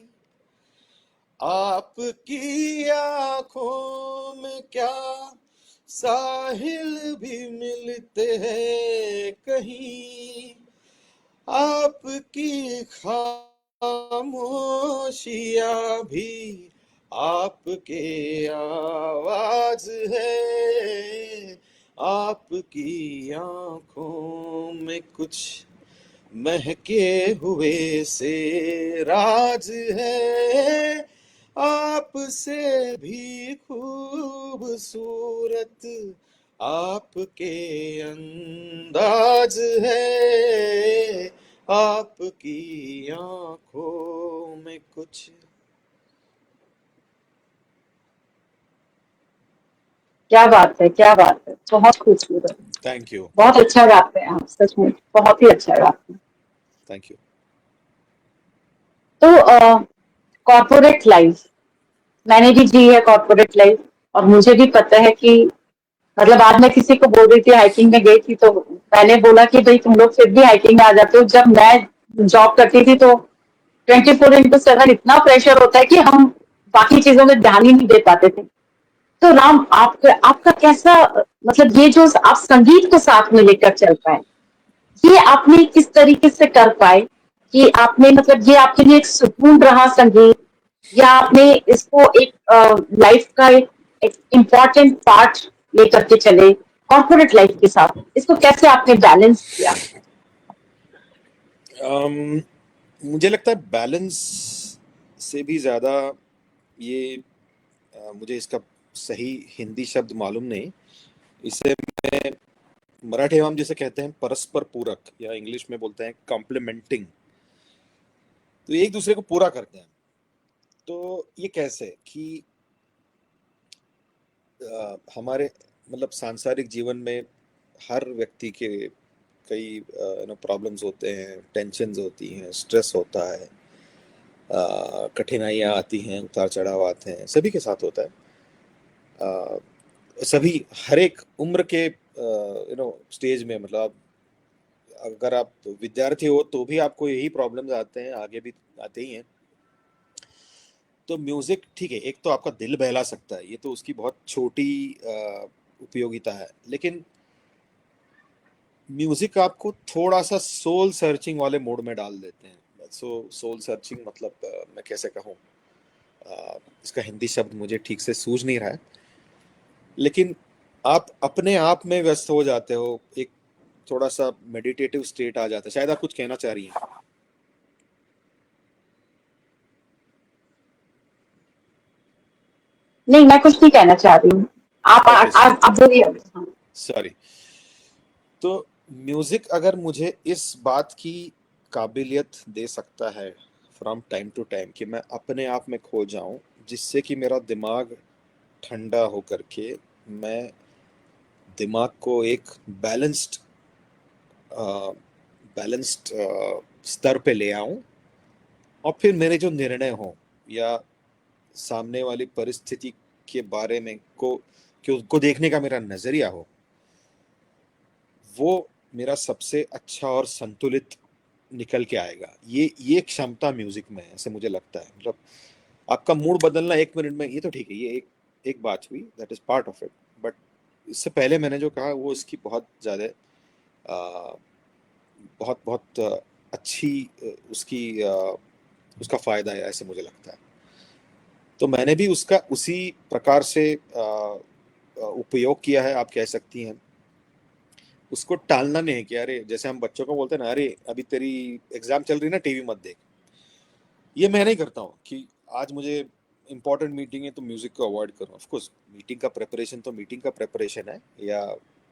आपकी आंखों में क्या साहिल भी मिलते हैं कहीं, आपकी खामोशियां भी आपके आवाज है, आपकी आंखों में कुछ महके हुए से राज है, आपसे भी खूबसूरत आपके अंदाज है, आपकी आंखों में कुछ। क्या बात है, क्या बात है, बहुत खूबसूरत। Thank you. बहुत अच्छा गाते हैं आप, सच में बहुत ही अच्छा गाते हैं। Thank you. तो कॉर्पोरेट लाइफ, मैंने भी जी है कॉर्पोरेट लाइफ, और मुझे भी पता है कि मतलब आज मैं किसी को बोल रही थी हाइकिंग में गई थी, तो मैंने बोला कि भाई तुम लोग फिर भी हाइकिंग में आ जाते हो, जब मैं जॉब करती थी तो 24/7 इतना प्रेशर होता है कि हम बाकी चीजों में ध्यान ही नहीं दे पाते थे। तो राम, आपका कैसा, मतलब ये जो आप संगीत को साथ में लेकर चल पाए, ये आपने किस तरीके से कर पाए कि आपने, मतलब ये आपके लिए एक सुकून रहा संगीत, या आपने इसको एक लाइफ का एक इम्पोर्टेंट पार्ट लेकर के चले कॉर्पोरेट लाइफ के साथ, इसको कैसे आपने बैलेंस किया? मुझे लगता है बैलेंस से भी ज़्यादा ये, मुझे इसका सही हिंदी शब्द मालूम नहीं, इसे मैं मराठी में हम जिसे कहते हैं परस्पर पूरक, या इंग्लिश में बोलते हैं कॉम्प्लीमेंटिंग। तो ये एक दूसरे को पूरा करते हैं। तो ये कैसे कि हमारे, मतलब सांसारिक जीवन में हर व्यक्ति के कई प्रॉब्लम्स होते हैं, टेंशन्स होती हैं, स्ट्रेस होता है, कठिनाइयाँ आती हैं, उतार चढ़ाव आते हैं, सभी के साथ होता है। सभी, हर एक उम्र के स्टेज में, मतलब अगर आप विद्यार्थी हो तो भी आपको यही प्रॉब्लम्स आते हैं, आगे भी आते ही हैं। तो म्यूजिक, ठीक है, एक तो आपका दिल बहला सकता है, ये तो उसकी बहुत छोटी उपयोगिता है, लेकिन म्यूजिक आपको थोड़ा सा सोल सर्चिंग वाले मोड में डाल देते हैं। सोल सर्चिंग मतलब मैं कैसे कहूँ, इसका हिंदी शब्द मुझे ठीक से सूझ नहीं रहा है। लेकिन आप अपने आप में व्यस्त हो जाते हो, एक थोड़ा सा मेडिटेटिव स्टेट आ जाता है। शायद आप कुछ कहना चाह रही हैं। नहीं, मैं कुछ नहीं कहना चाह रही हूँ। ओके, आप बोलिए। हाँ। सॉरी। तो म्यूजिक अगर मुझे इस बात की काबिलियत दे सकता है फ्रॉम टाइम टू टाइम कि मैं अपने आप में खो जाऊं, जिससे कि मेरा दिमाग ठंडा होकर के मैं दिमाग को एक बैलेंस्ड बैलेंस्ड स्तर पे ले आऊं, और फिर मेरे जो निर्णय हों या सामने वाली परिस्थिति के बारे में कि उसको देखने का मेरा नजरिया हो, वो मेरा सबसे अच्छा और संतुलित निकल के आएगा। ये क्षमता म्यूजिक में है, ऐसे मुझे लगता है। मतलब आपका मूड बदलना 1 मिनट में, ये तो ठीक है, ये एक बात हुई, that is part of it. But इससे पहले मैंने जो कहा वो इसकी बहुत ज्यादा बहुत बहुत अच्छी उसका फायदा है, ऐसे मुझे लगता है। तो मैंने भी उसका उसी प्रकार से उपयोग किया है, आप कह सकती हैं। उसको टालना नहीं है कि अरे, जैसे हम बच्चों को बोलते हैं ना, अरे अभी तेरी एग्जाम चल रही है ना, टीवी मत देख। ये मैं नहीं करता हूँ कि आज मुझे इंपॉर्टेंट मीटिंग है तो म्यूजिक को अवॉइड करूँ। ऑफ कोर्स मीटिंग का प्रेपरेशन तो मीटिंग का प्रेपरेशन है, या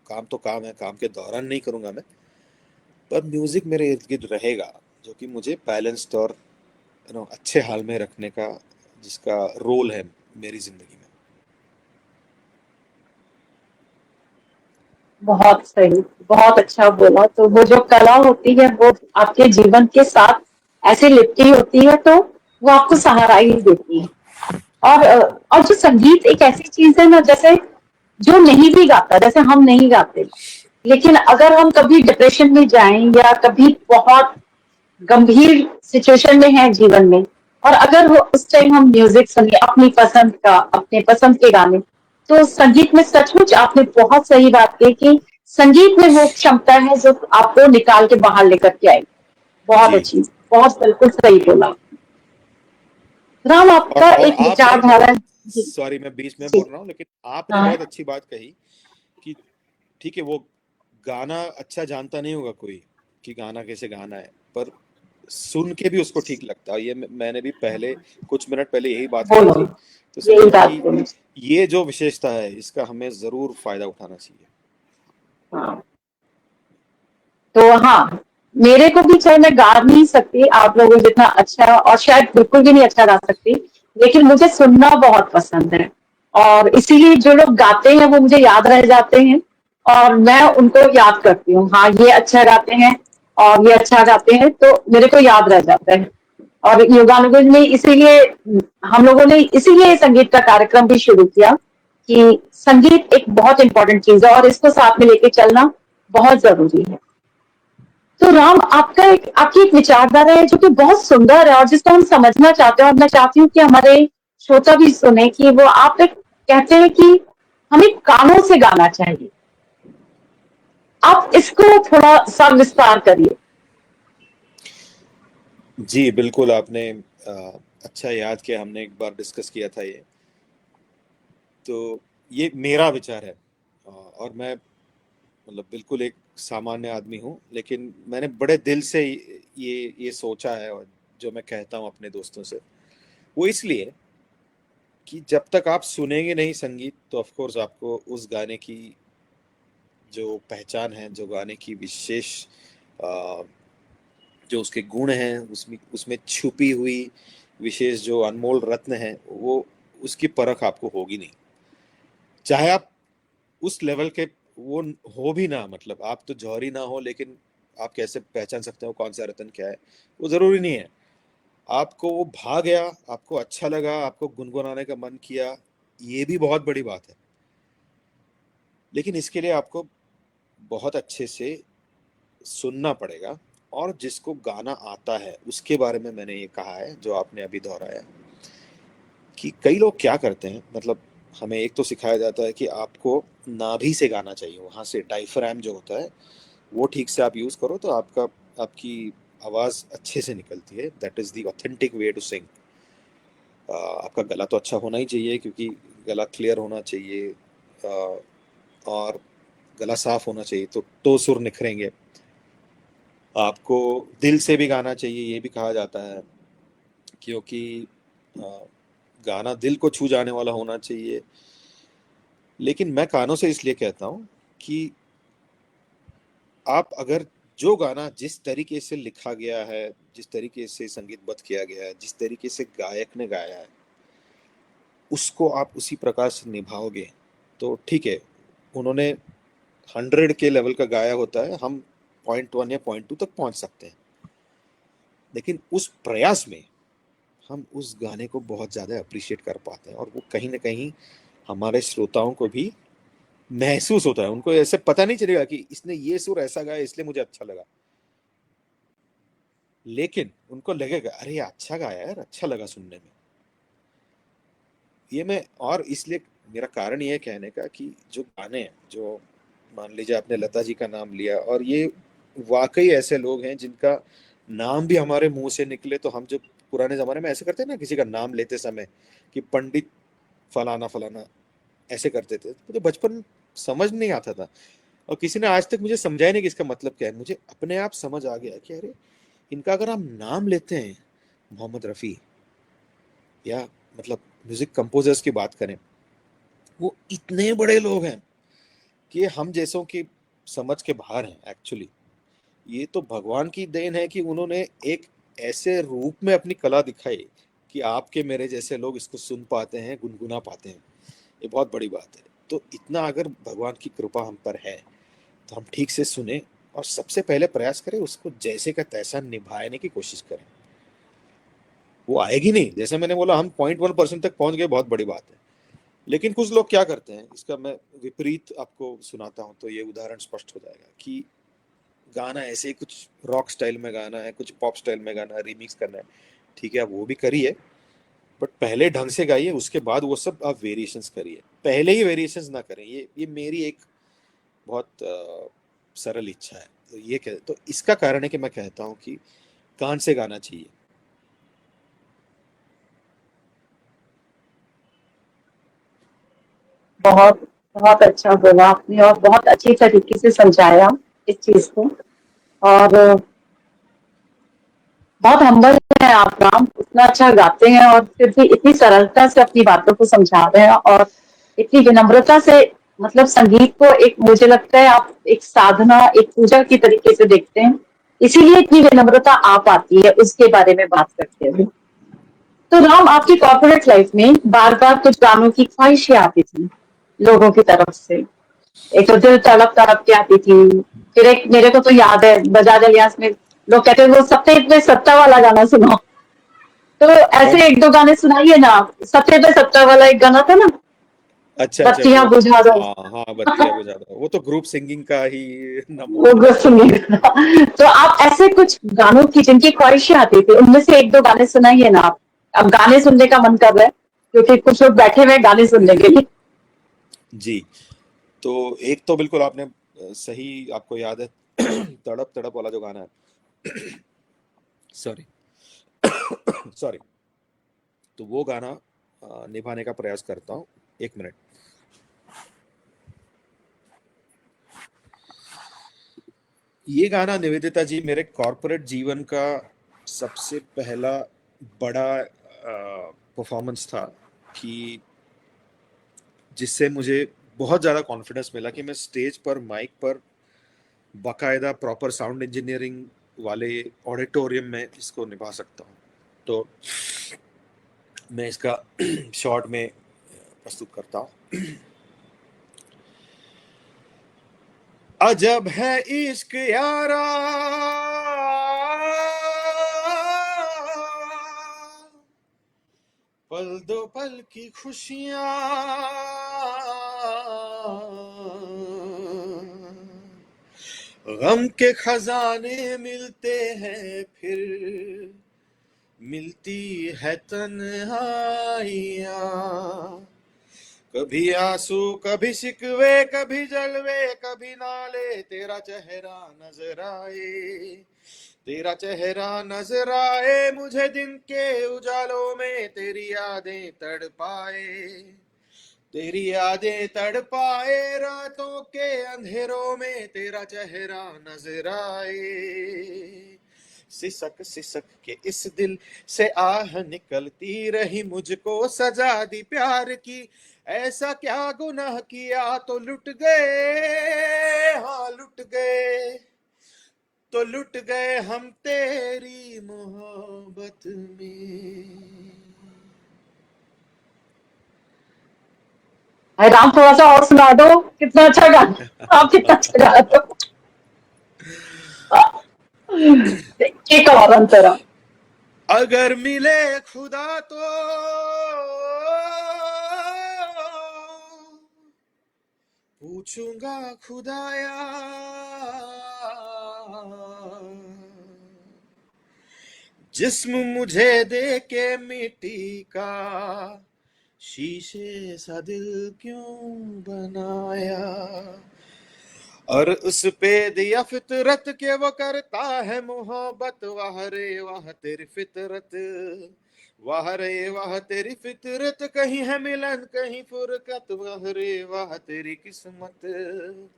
काम तो काम है, काम के दौरान नहीं करूँगा मैं। पर म्यूजिक मेरे इर्द गिर्द रहेगा, जो कि मुझे बैलेंस्ड और अच्छे हाल में रखने का, जिसका रोल है मेरी जिंदगी में। बहुत सही, बहुत अच्छा बोला। तो वो जो कला होती है वो आपके जीवन के साथ ऐसे लिपटी होती है, तो वो आपको सहारा ही देती है। और जो संगीत एक ऐसी चीज है ना, जैसे जो नहीं भी गाता, जैसे हम नहीं गाते, लेकिन अगर हम कभी डिप्रेशन में जाएं या कभी बहुत गंभीर सिचुएशन में है जीवन में, और अगर वो उस टाइम हम म्यूजिक सुने अपनी पसंद का, अपने पसंद के गाने, तो संगीत में सचमुच आपने बहुत सही बात की कि संगीत में वो क्षमता है जो आपको निकाल के बाहर लेकर के आएगी। बहुत जी। अच्छी, बहुत बिल्कुल सही बोला। राम, आपका और एक आपने, विचारधारा है। जी। सॉरी मैं बीच में जी। बोल रहा हूँ, लेकिन आपने हाँ। बहुत अच्छी बात कही कि ठीक है, वो गाना अच्छा जानता नहीं होगा कोई कि गाना कैसे गाना है, पर सुन के भी उसको ठीक लगता है। ये मैंने भी पहले कुछ मिनट पहले यही बात कही बोलो, थी। तो यही समझो बात कि बोलो। ये जो विशेषता है, इसका हमें जरूर फायदा उठाना चाहिए। हाँ। तो हाँ, मेरे को भी, चाहे मैं गा नहीं सकती आप लोगों जितना अच्छा, और शायद बिल्कुल भी नहीं अच्छा गा सकती, लेकिन मुझे सुनना बहुत पसंद है। और इसीलिए जो लोग गाते हैं वो मुझे याद रह जाते हैं, और मैं उनको याद करती हूँ। हाँ, ये अच्छा गाते हैं और ये अच्छा गाते हैं, तो मेरे को याद रह जाता है। और योगानुगज में इसीलिए हम लोगों ने इसीलिए संगीत का कार्यक्रम भी शुरू किया कि संगीत एक बहुत इंपॉर्टेंट चीज है और इसको साथ में लेके चलना बहुत जरूरी है। तो राम, आपकी एक विचारधारा है जो कि बहुत सुंदर है और जिसको हम समझना चाहते हैं, और मैं चाहती हूँ कि हमारे श्रोता भी सुने कि वो आप एक कहते हैं कि हमें कानों से गाना चाहिए। आप इसको थोड़ा सा विस्तार करिए। जी बिल्कुल, आपने अच्छा याद किया, हमने एक बार डिस्कस किया था ये। तो ये मेरा विचार है, और मैं मतलब बिल्कुल एक सामान्य आदमी हूँ, लेकिन मैंने बड़े दिल से ये सोचा है, और जो मैं कहता हूँ अपने दोस्तों से, वो इसलिए कि जब तक आप सुनेंगे नहीं संगीत, तो ऑफ कोर्स आपको उस गाने की जो पहचान है, जो गाने की विशेष अ, जो उसके गुण हैं, उसमें उसमें छुपी हुई विशेष जो अनमोल रत्न है, वो उसकी परख आपको होगी नहीं। चाहे आप उस लेवल के वो हो भी ना, मतलब आप तो जौहरी ना हो, लेकिन आप कैसे पहचान सकते हो कौन सा रत्न क्या है? वो जरूरी नहीं है। आपको वो भा गया, आपको अच्छा लगा, आपको गुनगुनाने का मन किया, ये भी बहुत बड़ी बात है। लेकिन इसके लिए आपको बहुत अच्छे से सुनना पड़ेगा। और जिसको गाना आता है उसके बारे में मैंने ये कहा है, जो आपने अभी दोहराया, कि कई लोग क्या करते हैं, मतलब हमें एक तो सिखाया जाता है कि आपको नाभि से गाना चाहिए, वहां से डायफ्राम जो होता है वो ठीक से आप यूज करो, तो आपकी आवाज अच्छे से निकलती है। That is the authentic way to sing. आपका गला तो अच्छा होना ही चाहिए, क्योंकि गला क्लियर होना चाहिए, और गला साफ होना चाहिए, तो टो सुर निखरेंगे। आपको दिल से भी गाना चाहिए, ये भी कहा जाता है, क्योंकि गाना दिल को छू जाने वाला होना चाहिए। लेकिन मैं कानों से इसलिए कहता हूँ कि आप अगर जो गाना जिस तरीके से लिखा गया है, जिस तरीके से संगीतबद्ध किया गया है, जिस तरीके से गायक ने गाया है, उसको आप उसी प्रकार से निभाओगे तो ठीक है। उन्होंने 100 के लेवल का गाया होता है, हम 0.1 या 0.2 तक पहुंच सकते हैं, लेकिन उस प्रयास में हम उस गाने को बहुत ज्यादा अप्रिशिएट कर पाते हैं, और वो कहीं ना कहीं हमारे श्रोताओं को भी महसूस होता है। उनको ऐसे पता नहीं चलेगा कि इसने ये सुर ऐसा गाया इसलिए मुझे अच्छा लगा, लेकिन उनको लगेगा अरे अच्छा गाया यार, अच्छा लगा सुनने में। ये मैं और इसलिए मेरा कारण ये कहने का कि जो गाने हैं, जो मान लीजिए आपने लता जी का नाम लिया, और ये वाकई ऐसे लोग हैं जिनका नाम भी हमारे मुंह से निकले तो हम जो पुराने जमाने में ऐसे करते हैं ना, किसी का नाम लेते समय कि पंडित फलाना फलाना, ऐसे करते थे, तो बचपन समझ नहीं आता था, और किसी ने आज तक मुझे समझाया नहीं कि इसका मतलब क्या है। मुझे अपने आप समझ आ गया कि अरे इनका अगर हम नाम लेते हैं, मोहम्मद रफ़ी, या मतलब म्यूजिक कंपोजर्स की बात करें, वो इतने बड़े लोग हैं कि हम जैसों की समझ के बाहर हैं एक्चुअली। ये तो भगवान की देन है कि उन्होंने एक ऐसे रूप में अपनी कला दिखाई कि आपके मेरे जैसे लोग इसको सुन पाते हैं, गुनगुना पाते हैं। ये बहुत बड़ी बात है। तो इतना अगर भगवान की कृपा हम पर है तो हम ठीक से सुने, और सबसे पहले प्रयास करें उसको जैसे का तैसा निभाने की कोशिश करें। वो आएगी नहीं, जैसे मैंने बोला, हम 0.1% तक पहुंच गए, बहुत बड़ी बात है। लेकिन कुछ लोग क्या करते हैं, इसका मैं विपरीत आपको सुनाता हूं तो ये उदाहरण स्पष्ट हो जाएगा कि गाना ऐसे ही कुछ रॉक स्टाइल में गाना है, कुछ पॉप स्टाइल में गाना है, रिमिक्स करना है, ठीक है आप वो भी करिए, बट पहले ढंग से गाइए, उसके बाद वो सब आप वेरिएशंस करिए। पहले ही वेरिएशंस ना करें, ये मेरी एक बहुत सरल इच्छा है। तो ये तो इसका कारण है कि मैं कहता हूँ कि कान से गाना चाहिए। बहुत बहुत अच्छा बोला आपने और बहुत अच्छी तरीके से समझाया इस चीज को। और बहुत हम्बल है आप राम, इतना अच्छा गाते हैं और फिर भी इतनी सरलता से अपनी बातों को समझा रहे हैं और इतनी विनम्रता से, मतलब संगीत को एक, मुझे लगता है आप एक साधना, एक पूजा की तरीके से देखते हैं, इसीलिए इतनी विनम्रता आ पाती है उसके बारे में बात करते हुए। तो राम, आपकी कॉर्पोरेट लाइफ में बार बार कुछ गानों की ख्वाहिशें आती थी लोगों की तरफ से। एक तो दिल तड़प तड़प के आती थी, फिर एक मेरे को तो याद है बजाज अलियास में लोग कहते हैं वो सत्ते पे सत्ता वाला गाना सुनाओ। तो कौन? ऐसे एक दो गाने सुनाइए ना। सत्ते पे सत्ता वाला एक गाना था ना, अच्छा अच्छा, बत्तियां वो बुझा दो। हाँ हाँ, बत्तियां बुझा दो, वो तो ग्रुप सिंगिंग का ही नमूना वो है। सुनिए। तो आप ऐसे कुछ गानों की जिनकी ख्वाहिशें आती थी, उनमें से एक दो गाने सुनाइए ना आप। अब गाने सुनने का मन कर रहा है क्योंकि कुछ लोग बैठे हुए हैं गाने सुनने के लिए। जी, तो एक तो बिल्कुल आपने सही, आपको याद है तड़प तड़प वाला जो गाना है, सॉरी सॉरी, तो वो गाना निभाने का प्रयास करता हूँ। एक मिनट। ये गाना निवेदिता जी मेरे कॉर्पोरेट जीवन का सबसे पहला बड़ा परफॉर्मेंस था, कि जिससे मुझे बहुत ज़्यादा कॉन्फिडेंस मिला कि मैं स्टेज पर, माइक पर, बाकायदा प्रॉपर साउंड इंजीनियरिंग वाले ऑडिटोरियम में इसको निभा सकता हूँ। तो मैं इसका शॉर्ट में प्रस्तुत करता हूँ। अजब है इश्क यारा, पल दो पल की खुशियां, गम के खजाने मिलते हैं फिर मिलती है तन्हाइयां। कभी आंसू कभी शिकवे, कभी जलवे कभी नाले, तेरा चेहरा नजर आए, तेरा चेहरा नजर आए, मुझे दिन के उजालों में तेरी यादें तड़पाए, तेरी यादें तड़पाए रातों के अंधेरों में, तेरा चेहरा नजर आए। सिसक सिसक के इस दिल से आह निकलती रही, मुझको सजा दी प्यार की। ऐसा क्या गुनाह किया तो लुट गए, हाँ लुट गए, तो लुट गए हम तेरी मोहब्बत में। अरे राम, थोड़ा सा और सुना दो, कितना अच्छा गाना, आप कितना अच्छा गा रहे हो। एक और अंतरा। अगर मिले खुदा तो पूछूंगा खुदाया, जिस्म मुझे दे के मिट्टी का, शीशे सा दिल क्यों बनाया। और उस पे दिया फितरत के वो करता है मोहब्बत, वाह रे वाह तेरी फितरत, वाह रे वाह तेरी फितरत, कहीं है मिलन कहीं फुरकत, वाह रे वाह तेरी किस्मत।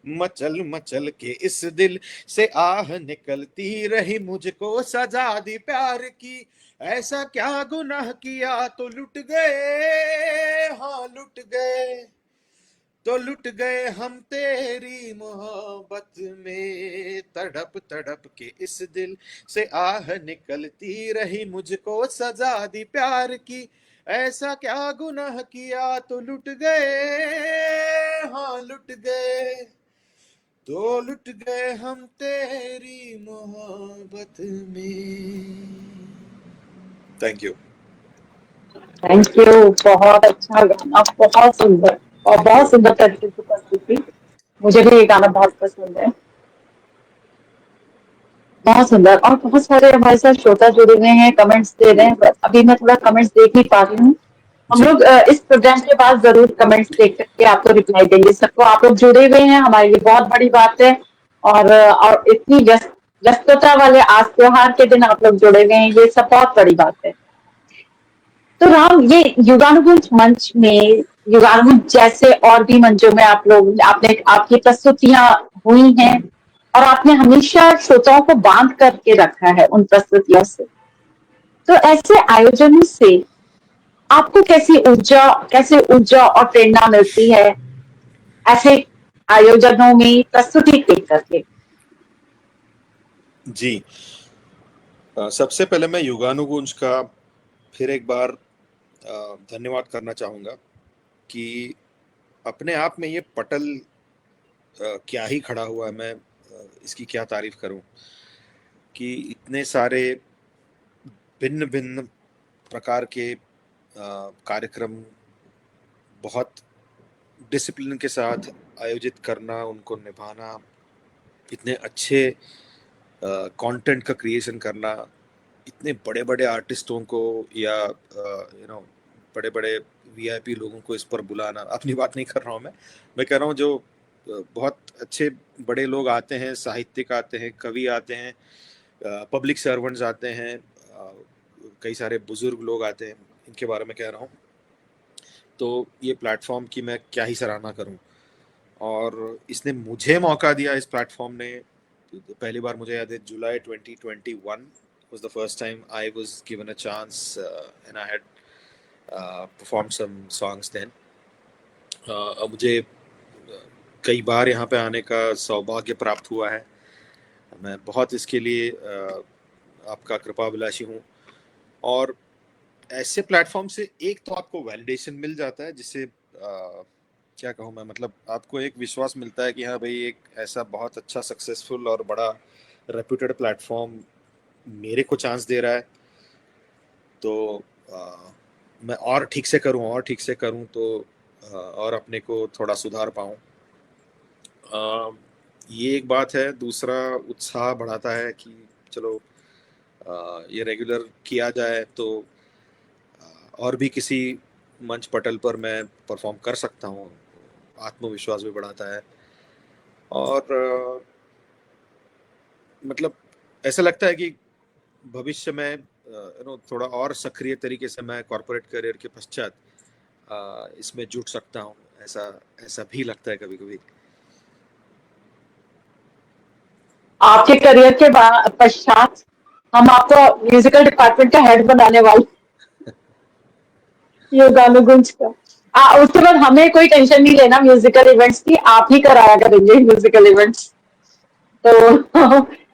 मचल मचल के इस दिल से आह निकलती रही, मुझको सजा दी प्यार की। ऐसा क्या गुनाह किया तो लुट गए, हाँ लुट गए, तो लुट गए हम तेरी मोहब्बत में। तड़प तड़प के इस दिल से आह निकलती रही, मुझको सजा दी प्यार की। ऐसा क्या गुनाह किया तो लुट गए, हाँ लुट गए, तो लुट गए हम तेरी मोहब्बत में। Thank you. थैंक यू, बहुत अच्छा गाना, बहुत सुंदर, और थैंक यू। बहुत सुंदर तरीके से प्रस्तुति। मुझे भी ये गाना बहुत पसंद है, बहुत सुंदर। और बहुत सारे हमारे साथ श्रोता जुड़े हुए हैं, कमेंट्स दे रहे हैं, बस अभी मैं थोड़ा कमेंट्स देख नहीं पा रही हूँ। हम जी लोग इस प्रोग्राम के बाद जरूर कमेंट्स देख करके आपको रिप्लाई देंगे। सबको आप लोग जुड़े हुए हैं, हमारे लिए बहुत बड़ी बात है। और इतनी व्यस्तता वाले आज त्योहार के दिन आप लोग जुड़े हुए हैं, ये सब बहुत बड़ी बात है। तो राम, ये युगानुगुंज मंच में, युगानुगुंज जैसे और भी मंचों में आप लोग, आपने आपकी प्रस्तुतियां हुई हैं, और आपने हमेशा श्रोताओं को बांध करके रखा है उन प्रस्तुतियों से। तो ऐसे आयोजनों से आपको कैसे ऊर्जा और प्रेरणा मिलती है, ऐसे आयोजनों में प्रस्तुति देख करके? जी, सबसे पहले मैं युगानुगुंज का फिर एक बार धन्यवाद करना चाहूँगा कि अपने आप में ये पटल क्या ही खड़ा हुआ है। मैं इसकी क्या तारीफ करूं कि इतने सारे भिन्न भिन्न प्रकार के कार्यक्रम बहुत डिसिप्लिन के साथ आयोजित करना, उनको निभाना, इतने अच्छे कंटेंट का क्रिएशन करना, इतने बड़े बड़े आर्टिस्टों को या बड़े बड़े वीआईपी लोगों को इस पर बुलाना। अपनी बात नहीं कर रहा हूँ मैं कह रहा हूँ जो बहुत अच्छे बड़े लोग आते हैं, साहित्यिक आते हैं, कवि आते हैं, पब्लिक सर्वेंट्स आते हैं, कई सारे बुजुर्ग लोग आते हैं, इनके बारे में कह रहा हूँ। तो ये प्लेटफॉर्म की मैं क्या ही सराहना करूँ, और इसने मुझे मौका दिया इस प्लेटफॉर्म ने। पहली बार मुझे याद है जुलाई 2021 was the first time I was given a chance, and I had performed some songs then. अब मुझे कई बार यहाँ पे आने का सौभाग्य प्राप्त हुआ है। मैं बहुत इसके लिए आपका कृपाभिलाषी हूँ। और ऐसे प्लेटफॉर्म से एक तो आपको वैलिडेशन मिल जाता है, जिससे क्या कहूँ मैं, मतलब आपको एक विश्वास मिलता है कि हाँ भाई, एक ऐसा बहुत अच्छा सक्सेसफुल और बड़ा रेप्यूटेड प्लेटफॉर्म मेरे को चांस दे रहा है। तो मैं और ठीक से करूँ तो और अपने को थोड़ा सुधार पाऊँ। ये एक बात है। दूसरा, उत्साह बढ़ाता है कि चलो ये रेगुलर किया जाए तो और भी किसी मंच पटल पर मैं परफॉर्म कर सकता हूँ। आत्मविश्वास भी बढ़ाता है, और मतलब ऐसा लगता है कि भविष्य में थोड़ा और सक्रिय तरीके से मैं कॉर्पोरेट करियर के पश्चात इसमें जुट सकता हूँ, ऐसा ऐसा भी लगता है कभी कभी। आपके करियर के पश्चात हम आपको म्यूजिकल डिपार्टमेंट का हेड बनाने वाले, ये गानों गुंज का। उसके बाद हमें कोई टेंशन नहीं लेना म्यूजिकल इवेंट्स की, आप ही कराया करेंगे म्यूजिकल इवेंट्स। तो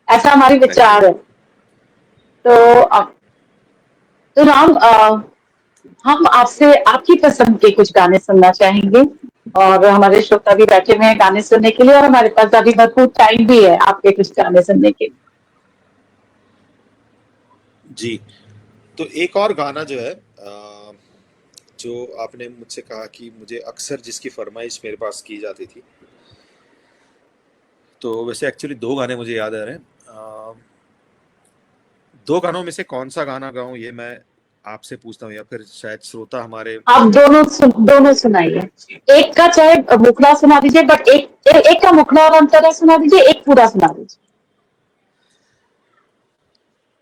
ऐसा हमारी थैंक यू। विचार है। तो तो राम, हम आपसे आपकी पसंद के कुछ गाने सुनना चाहेंगे, और हमारे श्रोता भी बैठे हुए हैं गाने सुनने के लिए, और हमारे पास अभी भरपूर टाइम भी है आपके कुछ गाने सुनने के लिए। जी, तो एक और गाना जो है, जो आपने मुझसे कहा कि मुझे अक्सर जिसकी फरमाइश मेरे पास की जाती थी, तो वैसे एक्चुअली दो गाने मुझे याद आ रहे हैं। दो गानों में से कौन सा गाना गाऊं ये मैं आपसे पूछता हूँ, या फिर शायद श्रोता हमारे। आप दोनों सुनाइए। एक का चाहे मुखड़ा सुना दीजिए, बट एक का मुखड़ा और अंतरा सुना दीजिए, एक पूरा सुना दीजिए।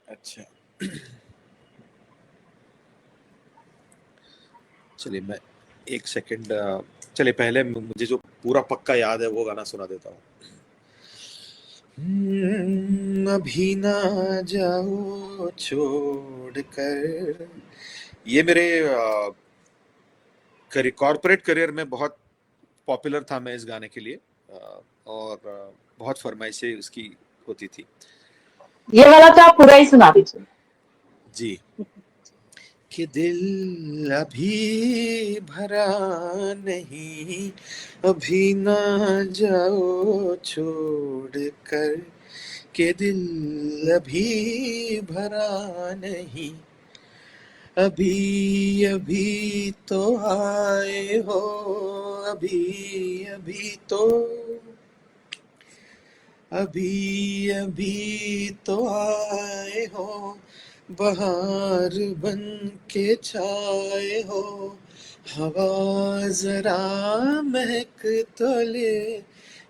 अच्छा, चलिए मैं एक सेकंड, चलिए पहले मुझे जो पूरा पक्का याद है वो गाना सुना देता हूँ। अभी ना जाओ छोड़ कर, ये मेरे कॉर्पोरेट करियर में बहुत पॉपुलर था मैं इस गाने के लिए, और बहुत फरमाइशें उसकी होती थी। ये वाला तो आप पूरा ही सुना दीजिए। जी, कि दिल अभी भरा नहीं, अभी ना जाओ छोड़ कर, के दिल अभी भरा नहीं, अभी अभी तो आए हो, अभी अभी तो, अभी अभी तो आए हो, बहार बन के छाए हो, हवा जरा महक तो ले,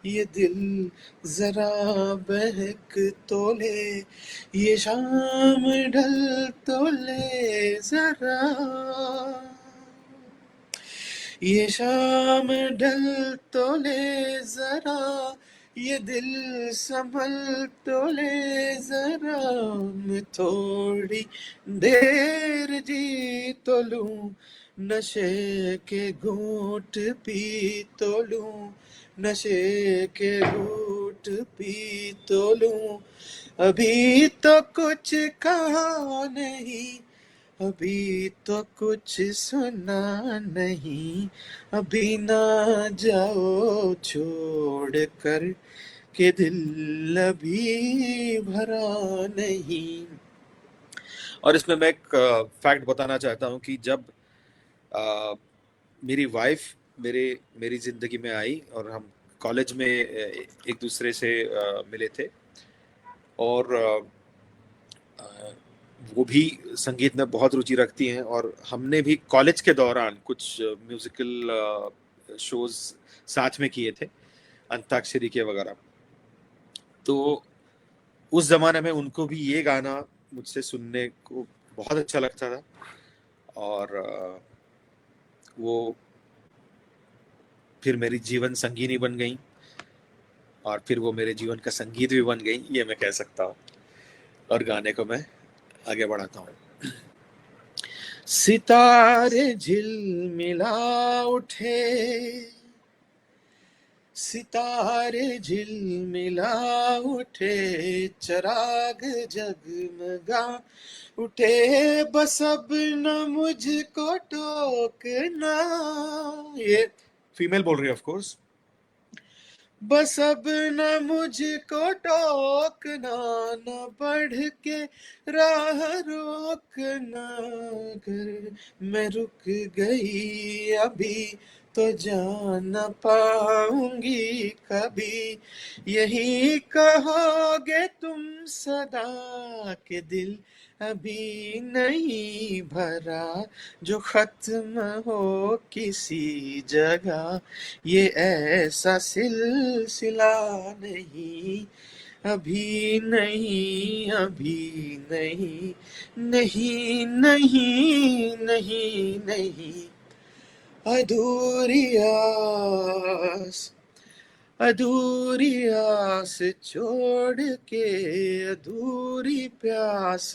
ये दिल जरा बहक तो ले, ये शाम ढल तो ले जरा, ये शाम ढल तो ले जरा, ये दिल संभल तो ले जरा, मैं थोड़ी देर जी तो लूं, नशे के घूंट पी तो लूं, नशे के घूंट पी तो लूं, अभी तो कुछ कहा नहीं, अभी तो कुछ सुना नहीं, अभी ना जाओ छोड़ कर, के दिल अभी भरा नहीं। और इसमें मैं एक फैक्ट बताना चाहता हूँ कि जब मेरी वाइफ मेरी जिंदगी में आई और हम कॉलेज में एक दूसरे से मिले थे, और वो भी संगीत में बहुत रुचि रखती हैं, और हमने भी कॉलेज के दौरान कुछ म्यूजिकल शोज साथ में किए थे, अंताक्षरी के वगैरह। तो उस जमाने में उनको भी ये गाना मुझसे सुनने को बहुत अच्छा लगता था, और वो फिर मेरी जीवन संगिनी बन गई, और फिर वो मेरे जीवन का संगीत भी बन गई, ये मैं कह सकता हूँ। और गाने को मैं आगे बढ़ाता हूँ। सितारे झिलमिला उठे, सितारे झिलमिला उठे, चराग जगमगा उठे, बस अब न मुझको टोकना, ये फीमेल बोल रही है ऑफ कोर्स, बस अब न मुझको टोकना, न बढ़ के राह रोकना, अगर मैं रुक गई अभी तो जान न पाऊंगी कभी, यही कहोगे तुम सदा, के दिल अभी नहीं भरा, जो खत्म हो किसी जगह, ये ऐसा सिलसिला नहीं, अभी नहीं, अभी नहीं, नहीं नहीं नहीं नहीं, अधूरी आस, अधूरी आस छोड़ के, अधूरी प्यास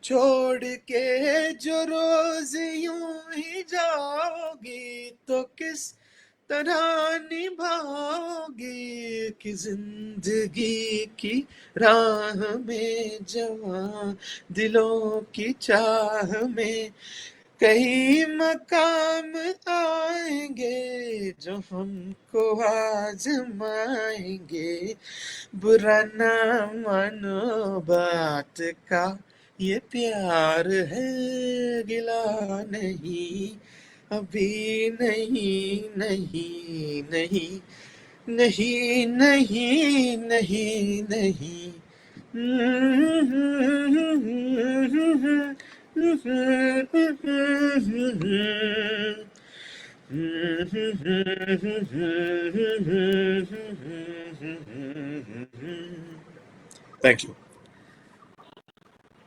छोड़ के जो रोज यूं ही जाओगी तो किस तरह निभाओगी कि जिंदगी की राह में जवां दिलों की चाह में कई मकाम आएंगे जो हमको आजमाएंगे। बुरा ना मानो बात का, ये प्यार है गिला नहीं, अभी नहीं नहीं नहीं नहीं नहीं नहीं नहीं। Thank you.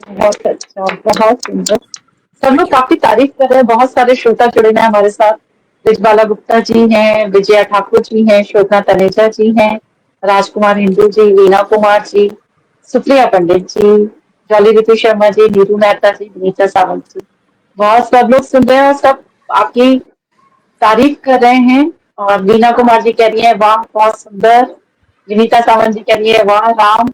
बहुत अच्छा, बहुत सुंदर। सब थैंक लोग यू। काफी तारीफ कर रहे हैं, बहुत सारे श्रोता जुड़े हैं हमारे साथ। ब्रिजबाला गुप्ता जी हैं, विजया ठाकुर जी हैं, शोभना तनेजा जी हैं, राजकुमार हिंदू जी, वीना कुमार जी, सुप्रिया पंडित जी, जॉली ऋतु शर्मा जी, नीरू मेहता जी, विनीता सावंत जी। बहुत सब लोग सुन रहे हैं और सब आपकी तारीफ कर रहे हैं। और वीना कुमार जी कह रही है वाह बहुत सुंदर। विनीता सावंत जी कह रही है वाह राम।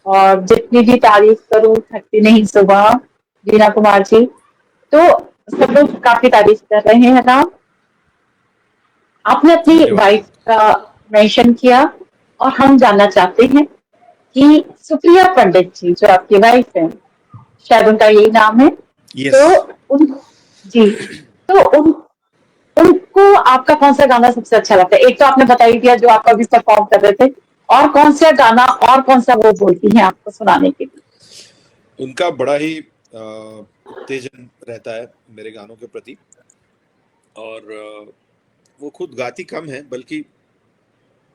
और जितनी भी तारीफ करूं थकती नहीं सुबह। वीना कुमार जी तो सब लोग काफी तारीफ कर रहे हैं राम। आपने अपनी धन्यवाद। वाइफ का मेंशन किया और हम जानना चाहते हैं कि सुप्रिया पंडित जी जो आपकी वाइफ है, शायद उनका यही नाम है, यस। तो उन जी तो उनको आपका कौन सा गाना सबसे अच्छा लगता है? एक तो आपने बता ही दिया जो आप अभी परफॉर्म कर रहे थे, और कौन सा गाना और कौन सा वो बोलती हैं आपको सुनाने के लिए? उनका बड़ा ही उत्तेजन रहता है मेरे गानों के प्रति। और वो खुद गाती कम है, बल्कि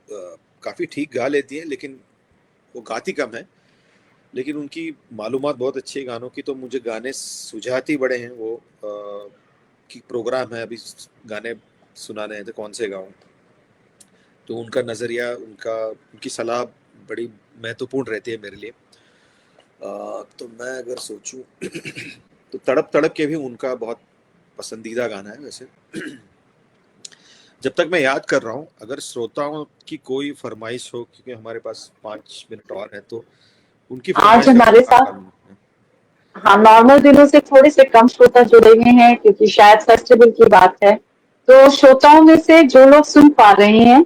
काफ़ी ठीक गा लेती हैं, लेकिन वो गाती कम है। लेकिन उनकी मालूमात बहुत अच्छी है गानों की, तो मुझे गाने सुझाती बड़े हैं वो। कि प्रोग्राम है अभी, गाने सुनाने हैं तो कौन से गाऊं, तो उनका नज़रिया, उनकी सलाह बड़ी महत्वपूर्ण रहती है मेरे लिए। तो मैं अगर सोचूं तो तड़प तड़प के भी उनका बहुत पसंदीदा गाना है वैसे। जब तक मैं याद कर रहा हूँ, अगर श्रोताओं की कोई फरमाइश हो, क्योंकि हमारे पास 5 मिनट और है, तो उनकी आज फरमाइश का मैं हमारे इंतजार साथ, करूंगा। हाँ, नॉर्मल दिनों से थोड़े से कम श्रोता जुड़े हुए हैं क्योंकि शायद फेस्टिवल की बात है। तो श्रोताओं में से जो लोग सुन पा रहे हैं,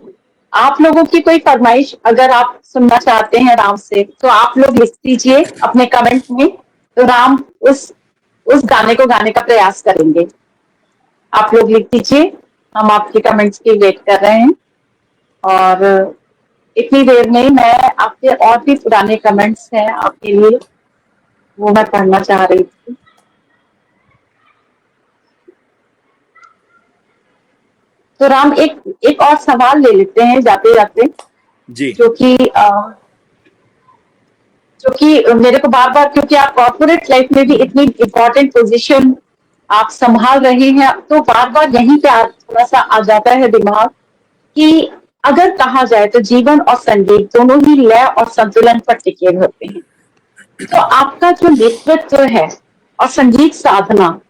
आप लोगों की कोई फरमाइश अगर आप सुनना चाहते हैं राम से, तो आप लोग लिख दीजिए अपने कमेंट में। तो राम उस गाने को गाने का प्रयास करेंगे। आप लोग लिख दीजिए, हम आपके कमेंट्स की वेट कर रहे हैं। और इतनी देर में मैं आपके और भी पुराने कमेंट्स हैं आपके लिए, वो मैं पढ़ना चाह रही थी। तो राम एक एक और सवाल ले लेते हैं जाते जाते, जी। जो कि मेरे को बार बार, क्योंकि आप कॉर्पोरेट लाइफ में भी इतनी इम्पोर्टेंट पोजीशन आप संभाल रहे हैं, तो बार बार यहीं पे थोड़ा सा आ जाता है दिमाग कि अगर कहा जाए तो जीवन और संगीत दोनों ही लय और संतुलन पर टिके होते हैं। तो आपका जो नेतृत्व है और संगीत साधना,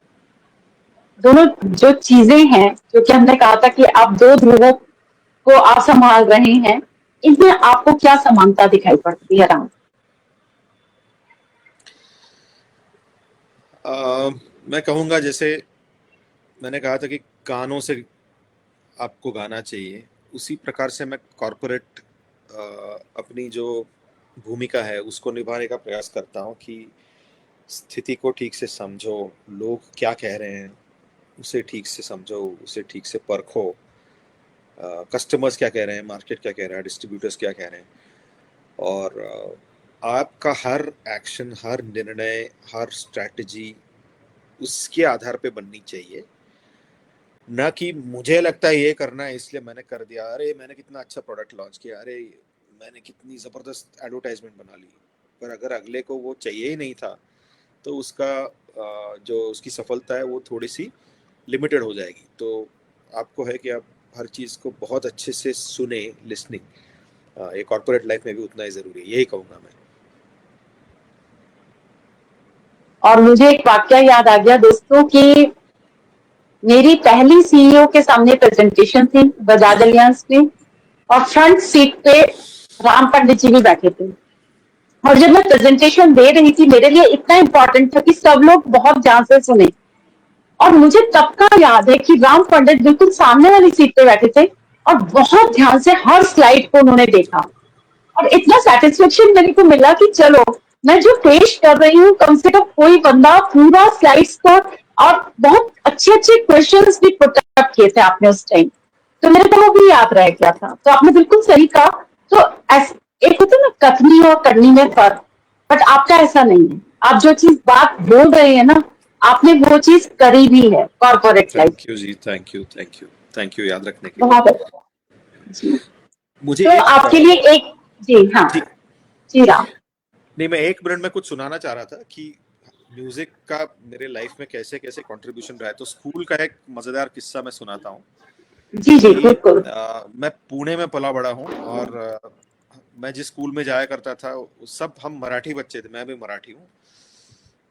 दोनों जो चीजें हैं, जो कि हमने कहा था कि आप दो ध्रुवों को आप संभाल रहे हैं, इनमें आपको क्या समानता दिखाई पड़ती है राम? मैं कहूँगा, जैसे मैंने कहा था कि कानों से आपको गाना चाहिए, उसी प्रकार से मैं कॉरपोरेट अपनी जो भूमिका है उसको निभाने का प्रयास करता हूँ कि स्थिति को ठीक से समझो, लोग क्या कह रहे हैं उसे ठीक से समझो, उसे ठीक से परखो। कस्टमर्स क्या कह रहे हैं, मार्केट क्या कह रहा है, डिस्ट्रीब्यूटर्स क्या कह रहे हैं। और आपका हर एक्शन, हर निर्णय, हर स्ट्रैटेजी उसके आधार पे बननी चाहिए, ना कि मुझे लगता है ये करना है इसलिए मैंने कर दिया, अरे मैंने कितना अच्छा प्रोडक्ट लॉन्च किया, अरे मैंने कितनी ज़बरदस्त एडवर्टाइजमेंट बना ली, पर अगर अगले को वो चाहिए ही नहीं था, तो उसका जो उसकी सफलता है वो थोड़ी सी लिमिटेड हो जाएगी। तो आपको है कि आप हर चीज को बहुत अच्छे से सुने, लिसनिंग ये कॉर्पोरेट लाइफ में भी उतना ही जरूरी है, यही कहूंगा मैं। और मुझे एक वाक्य याद आ गया दोस्तों कि मेरी पहली सीईओ के सामने प्रेजेंटेशन थी बजाज अलियांस में, और फ्रंट सीट पे राम पंडित जी भी बैठे थे। और जब मैं प्रेजेंटेशन दे रही थी, मेरे लिए इतना इम्पोर्टेंट था कि सब लोग बहुत ध्यान से सुने। और मुझे तब का याद है कि राम पंडित बिल्कुल सामने वाली सीट पे बैठे थे और बहुत ध्यान से हर स्लाइड को उन्होंने देखा। और इतना सेटिस्फेक्शन मेरे को मिला कि चलो, मैं जो पेश कर रही हूँ, कम से कम कोई बंदा पूरा स्लाइड्स को, और बहुत अच्छे अच्छे क्वेश्चंस भी पुट अप किए थे आपने उस टाइम, तो मेरे को वो भी याद रह गया था। तो आपने बिल्कुल सही कहा। तो एक होता है ना कथनी और करनी में फर्क, बट आपका ऐसा नहीं है। आप जो चीज बात बोल रहे हैं ना, आपने वो चीज करी भी है corporate life. Thank you ji, thank you, thank you, thank you याद रखने के लिए। बहुत अच्छा जी। मुझे तो एक आपके लिए एक, जी हाँ, जी जी राम। नहीं, मैं 1 मिनट में कुछ सुनाना चाह रहा था कि म्यूजिक का मेरे लाइफ में कैसे कैसे कंट्रीब्यूशन रहा है। तो स्कूल का एक मजेदार किस्सा मैं सुनाता हूँ जी जी कि बिल्कुल। मैं पुणे में पला बड़ा हूँ, और मैं जिस स्कूल में जाया करता था सब हम मराठी बच्चे थे, मैं भी मराठी हूँ।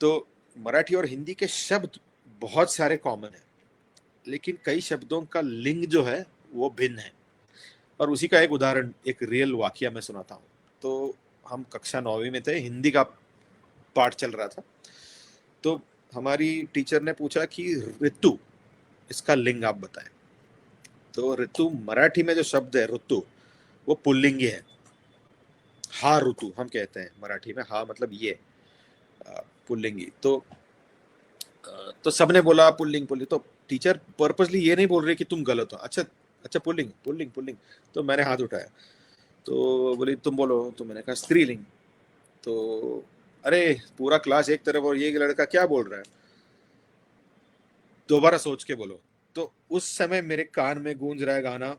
तो मराठी और हिंदी के शब्द बहुत सारे कॉमन हैं, लेकिन कई शब्दों का लिंग जो है वो भिन्न है। और उसी का एक उदाहरण, एक रियल वाकया मैं सुनाता हूँ। तो हम कक्षा 9वीं में थे, हिंदी का पाठ चल रहा था। तो हमारी टीचर ने पूछा कि ऋतु, इसका लिंग आप बताएं। तो ऋतु मराठी में जो शब्द है ऋतु, वो पुल्लिंगी है। हा ऋतु हम कहते हैं मराठी में, हा मतलब ये पुल्लिंगी। तो सबने बोला पुल्लिंग पुल्लिंग। तो टीचर पर्पसली ये नहीं बोल रही कि तुम गलत हो। अच्छा अच्छा, पुल्लिंग पुल्लिंग पुल्लिंग। तो मैंने हाथ उठाया, तो बोली तुम बोलो। तो मैंने कहा स्त्रीलिंग। तो अरे पूरा क्लास एक तरफ और ये लड़का क्या बोल रहा है, दोबारा सोच के बोलो। तो उस समय मेरे कान में गूंज रहा है गाना,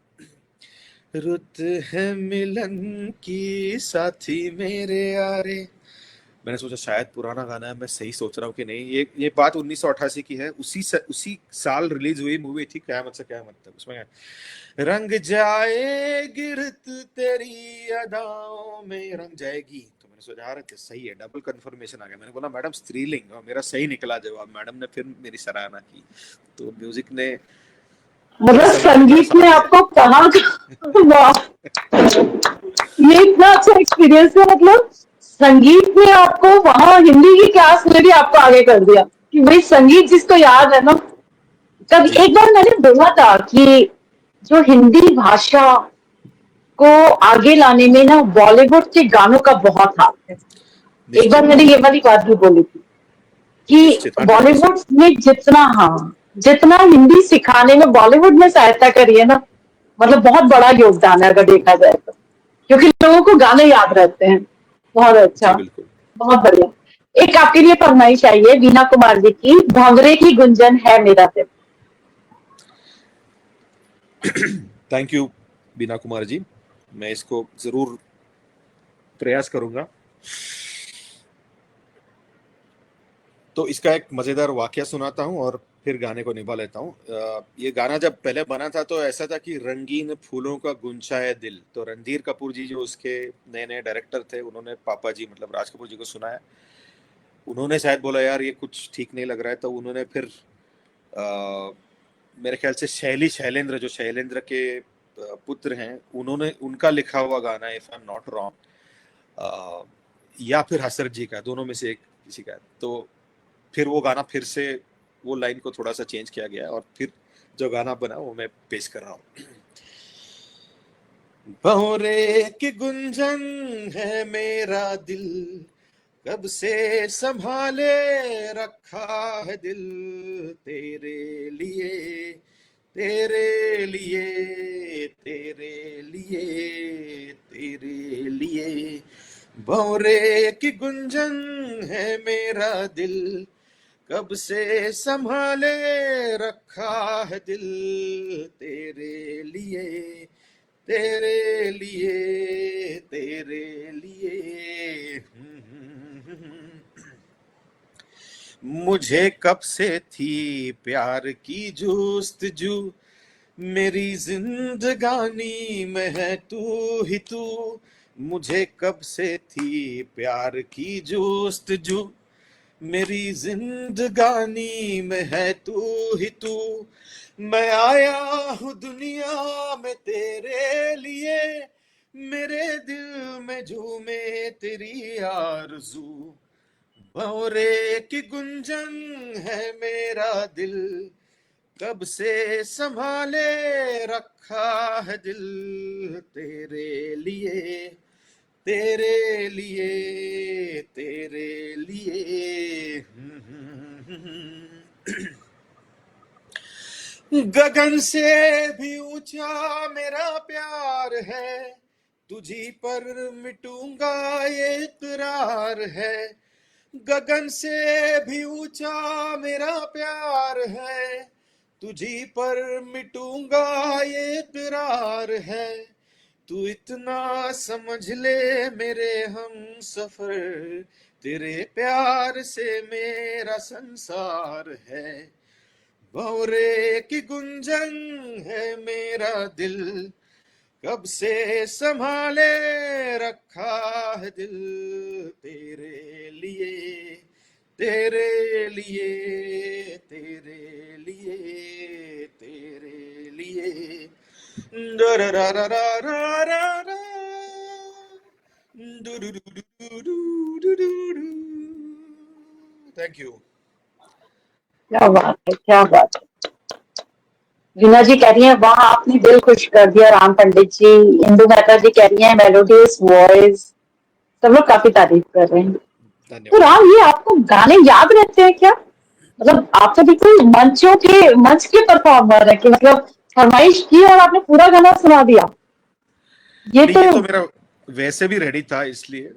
रुत है मिलन की साथी मेरे यारे। मैंने सोचा शायद पुराना गाना है, मैं सही सोच रहा हूँ कि नहीं। ये बात 1988 की है। उसी साल रिलीज हुई मूवी थी कयामत से कयामत तक। उसमें रंग जाएगी रित तेरी अदाओं में रंग जाएगी। तो मैंने सोचा यार सही है, डबल कंफर्मेशन आ गया। मैंने बोला मैडम स्त्रीलिंग, और मेरा सही निकला जवाब। मैडम ने फिर मेरी सराहना की। तो म्यूजिक ने मतलब संगीत ने मेरा संगीत साथ में दिया। आपको कहाँ वाह, ये इतना अच्छा एक्सपीरियंस है। मतलब संगीत में आपको वहां हिंदी की क्लास में भी आपको आगे कर दिया कि भाई संगीत जिसको याद है ना। कभी जी एक बार मैंने बोला था कि जो हिंदी भाषा को आगे लाने में ना बॉलीवुड के गानों का बहुत हाथ है। एक बार निश्चित, मैंने ये वाली बात भी बोली थी कि निश्चित 100%। बॉलीवुड में जितना, हाँ, जितना हिंदी सिखाने में बॉलीवुड ने सहायता करी है ना, मतलब बहुत बड़ा योगदान है अगर देखा जाए तो, क्योंकि लोगों को गाने याद रहते हैं। बहुत अच्छा, जी बिल्कुल। बहुत बढ़िया। एक आपके लिए फरमाइश आई है वीना कुमार जी की, भंवरे की गुंजन है मेरा दिल। थैंक यू बीना कुमार जी, मैं इसको जरूर प्रयास करूंगा। तो इसका एक मजेदार वाकया सुनाता हूँ और फिर गाने को निभा लेता हूँ। ये गाना जब पहले बना था तो ऐसा था कि रंगीन फूलों का गुंछा है दिल। तो रणधीर कपूर जी जो उसके नए नए डायरेक्टर थे, उन्होंने पापा जी मतलब राज कपूर जी को सुनाया। उन्होंने शायद बोला यार ये कुछ ठीक नहीं लग रहा है, तो उन्होंने फिर मेरे ख्याल से शैलेंद्र, जो शैलेंद्र के पुत्र हैं, उन्होंने उनका लिखा हुआ गाना if I am not wrong, या फिर हसरत जी का, दोनों में से एक किसी का। तो फिर वो गाना फिर से वो लाइन को थोड़ा सा चेंज किया गया और फिर जो गाना बना वो मैं पेश कर रहा हूँ। भंवरे की गुंजन है मेरा दिल, कब से संभाले रखा है दिल, तेरे लिए तेरे लिए तेरे लिए तेरे लिए। भंवरे की गुंजन है मेरा दिल, कब से संभाले रखा है दिल, तेरे लिए तेरे लिए तेरे लिए। मुझे कब से थी प्यार की जुस्तजू, मेरी जिंदगानी में है तू ही तू, मुझे कब से थी प्यार की जोस्तजू। मेरी जिंदगानी में है तू ही तू, मैं आया हूँ दुनिया में तेरे लिए, मेरे दिल में झूमे तेरी आरज़ू। भंवरे की गुंजन है मेरा दिल, कब से संभाले रखा है दिल तेरे लिए, तेरे लिए, तेरे लिए। गगन से भी ऊंचा मेरा प्यार है, तुझी पर मिटूंगा ये इकरार है। गगन से भी ऊंचा मेरा प्यार है, तुझी पर मिटूंगा ये इकरार है। तू इतना समझ ले मेरे हम सफर, तेरे प्यार से मेरा संसार है। भंवरे की गुंजन है मेरा दिल, कब से संभाले रखा है दिल तेरे लिए, तेरे लिए, तेरे लिए, तेरे लिए। Thank you. क्या बात है, क्या बात है। रीना जी कह रही है वाह आपने दिल खुश कर दिया राम पंडित जी। इंदु मेहता जी कह रही है मेलोडियस वॉइस। सब लोग काफी तारीफ कर रहे हैं। तो धन्यवाद। राम, ये आपको गाने याद रहते हैं क्या? मतलब आप तो बिल्कुल मंच के परफॉर्मर है कि मतलब फरमाइश की और आपने पूरा गाना सुना दिया। ये नहीं, तो ये तो मेरा वैसे भी रेडी था, इसलिए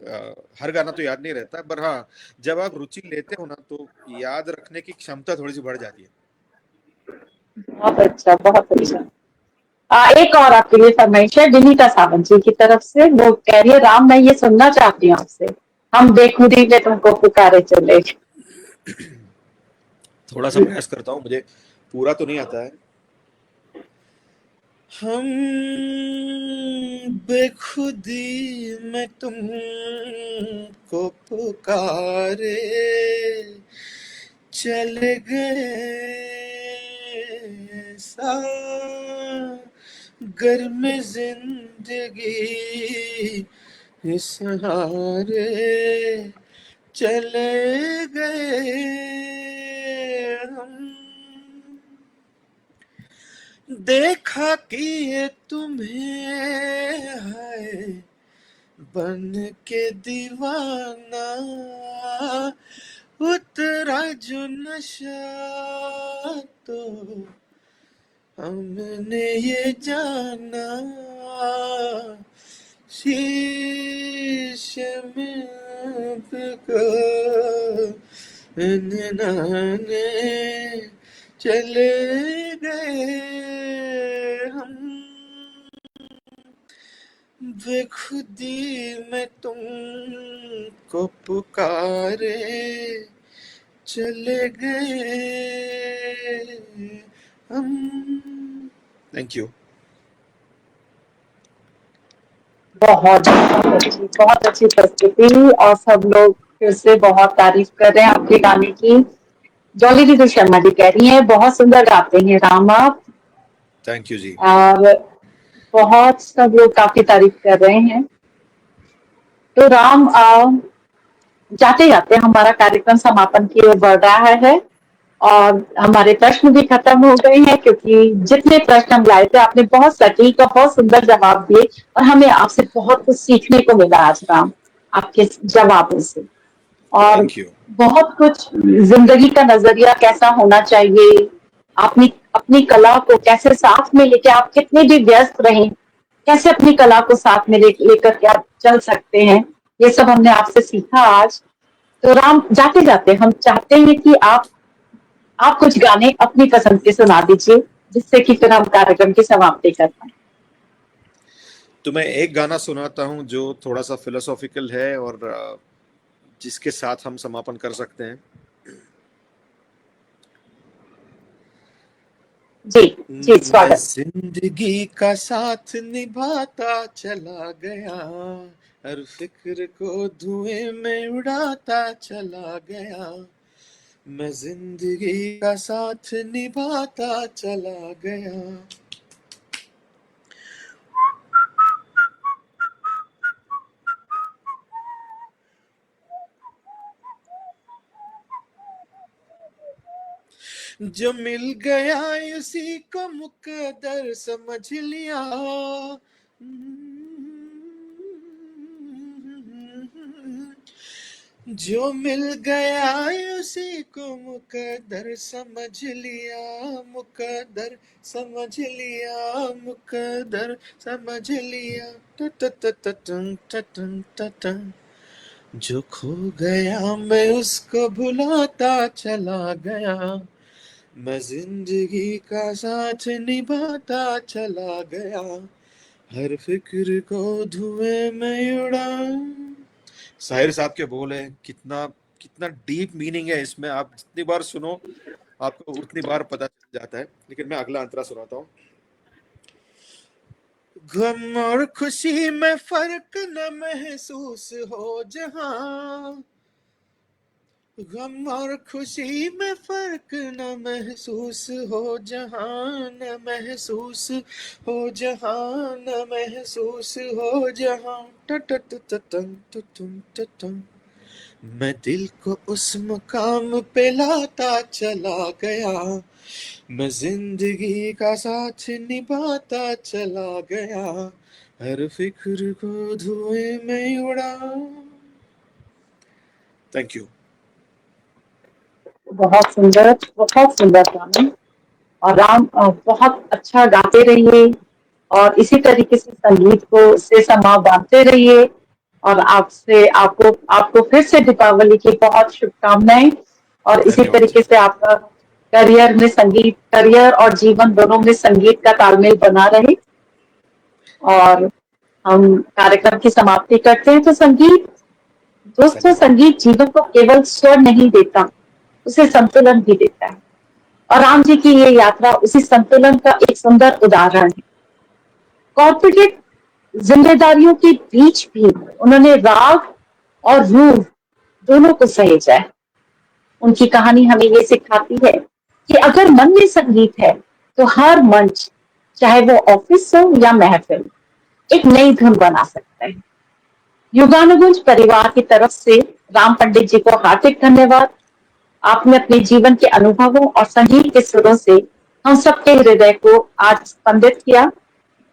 हर गाना तो याद नहीं रहता, पर हाँ, जब आप रुचि लेते हो ना तो याद रखने की क्षमता थोड़ी सी बढ़ जाती है। बहुत अच्छा, बहुत अच्छा। एक और आपके लिए फरमाइश है विनीता सावंत जी की तरफ से। वो कह रही है राम मैं ये सुनना चाहती हूँ आपसे, हम बेखुदी में तुमको पुकारे चले। थोड़ा सा प्रयास करता हूँ, मुझे पूरा तो नहीं आता है। हम बेखुदी में तुमको पुकारे चले गए सा, घर में जिंदगी इस हारे चले गए हम। देखा कि ये तुम्हें है बन के दीवाना, उतरा जो नशा तो हमने ये जाना, शीशे में देखो नैनाने चले गए हम। बेखुदी में तुमको पुकारे चले गए हम। Thank you. बहुत अच्छी प्रस्तुति और सब लोग फिर से बहुत तारीफ कर रहे हैं आपके गाने की। जॉली दीदी शर्मा जी कह रही हैं बहुत सुंदर गाते हैं राम आप। थैंक यू जी। और बहुत सब लोग काफी तारीफ कर रहे हैं। तो राम जाते जाते हमारा कार्यक्रम समापन की ओर बढ़ रहा है और हमारे प्रश्न भी खत्म हो गए हैं क्योंकि जितने प्रश्न हम लाए थे आपने बहुत सटीक और बहुत सुंदर जवाब दिए और हमें आपसे बहुत कुछ सीखने को मिला आज राम आपके जवाबों से। और थैंक यू। बहुत कुछ जिंदगी का नजरिया कैसा होना चाहिए, अपनी अपनी कला को कैसे साथ में लेके आप कितने भी व्यस्त रहें कैसे अपनी कला को साथ में लेकर के आप चल सकते हैं, ये सब हमने आपसे सीखा आज। तो राम जाते जाते हम चाहते हैं कि आप कुछ गाने अपनी पसंद के सुना दीजिए जिससे कि फिर हम कार्यक्रम की समाप्ति कर पाए। तो मैं एक गाना सुनाता हूँ जो थोड़ा सा फिलोसॉफिकल है और जिसके साथ हम समापन कर सकते हैं। जी जी, मैं स्वागत। जिंदगी का साथ निभाता चला गया, हर फिक्र को धुएं में उड़ाता चला गया। मैं जिंदगी का साथ निभाता चला गया। जो मिल गया उसी को मुकद्दर समझ लिया। जो मिल गया उसी को मुकद्दर समझ लिया, मुकद्दर समझ लिया, मुकद्दर समझ लिया। जो खो गया मैं उसको भुलाता चला गया, मैं जिंदगी का साथ निभाता चला गया, हर फिक्र को धुएं में उड़ा। साहिर साहब के बोल है, कितना कितना डीप मीनिंग है इसमें। आप जितनी बार सुनो आपको उतनी बार पता चल जाता है। लेकिन मैं अगला अंतरा सुनाता हूँ। गम और खुशी में फर्क न महसूस हो जहां, गम और खुशी में फर्क न महसूस हो जहां, न महसूस हो जहां, न महसूस हो जहां। मैं दिल को उस मुकाम पे लाता चला गया, मैं जिंदगी का साथ निभाता चला गया, हर फिक्र को धुएं में उड़ा। Thank you. बहुत सुंदर गाना। और राम बहुत अच्छा गाते रहिए और इसी तरीके से संगीत को से समा बांधते रहिए। और आपसे आपको आपको फिर से दीपावली की बहुत शुभकामनाएं। और इसी धन्यवाद जी। तरीके से आपका करियर और जीवन दोनों में संगीत का तालमेल बना रहे। और हम कार्यक्रम की समाप्ति करते हैं। तो दोस्तों, धन्यवाद। संगीत जीवन को केवल स्वर नहीं देता, उसे संतुलन भी देता है। और राम जी की ये यात्रा उसी संतुलन का एक सुंदर उदाहरण है। कॉर्पोरेट जिम्मेदारियों के बीच भी उन्होंने राग और रूह दोनों को सहेजा है। उनकी कहानी हमें ये सिखाती है कि अगर मन में संगीत है तो हर मंच, चाहे वो ऑफिस हो या महफिल, एक नई धुन बना सकता है। युगानुगुंज परिवार की तरफ से राम पंडित जी को हार्दिक धन्यवाद। आपने अपने जीवन के अनुभवों और संगीत के सुरों से हम सबके हृदय को आज स्पंदित किया।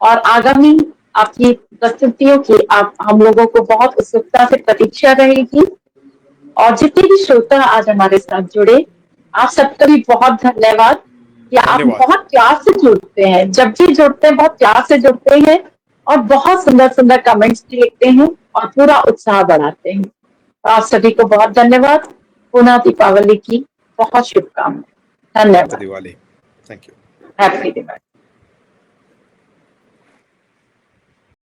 और आगामी आपकी प्रस्तुतियों की आप हम लोगों को बहुत उत्सुकता से प्रतीक्षा रहेगी। और जितने भी श्रोता आज हमारे साथ जुड़े, आप सबका भी बहुत धन्यवाद कि आप धन्यवाद। बहुत प्यार से जुड़ते हैं। जब भी जुड़ते हैं बहुत प्यार से जुड़ते हैं और बहुत सुंदर सुंदर कमेंट्स भी लिखते हैं और पूरा उत्साह बढ़ाते हैं। तो आप सभी को बहुत धन्यवाद। पुनः दीपावली की बहुत शुभकामनाएं। हैप्पी धन्यवाद। Diwali. Thank you. Happy Diwali.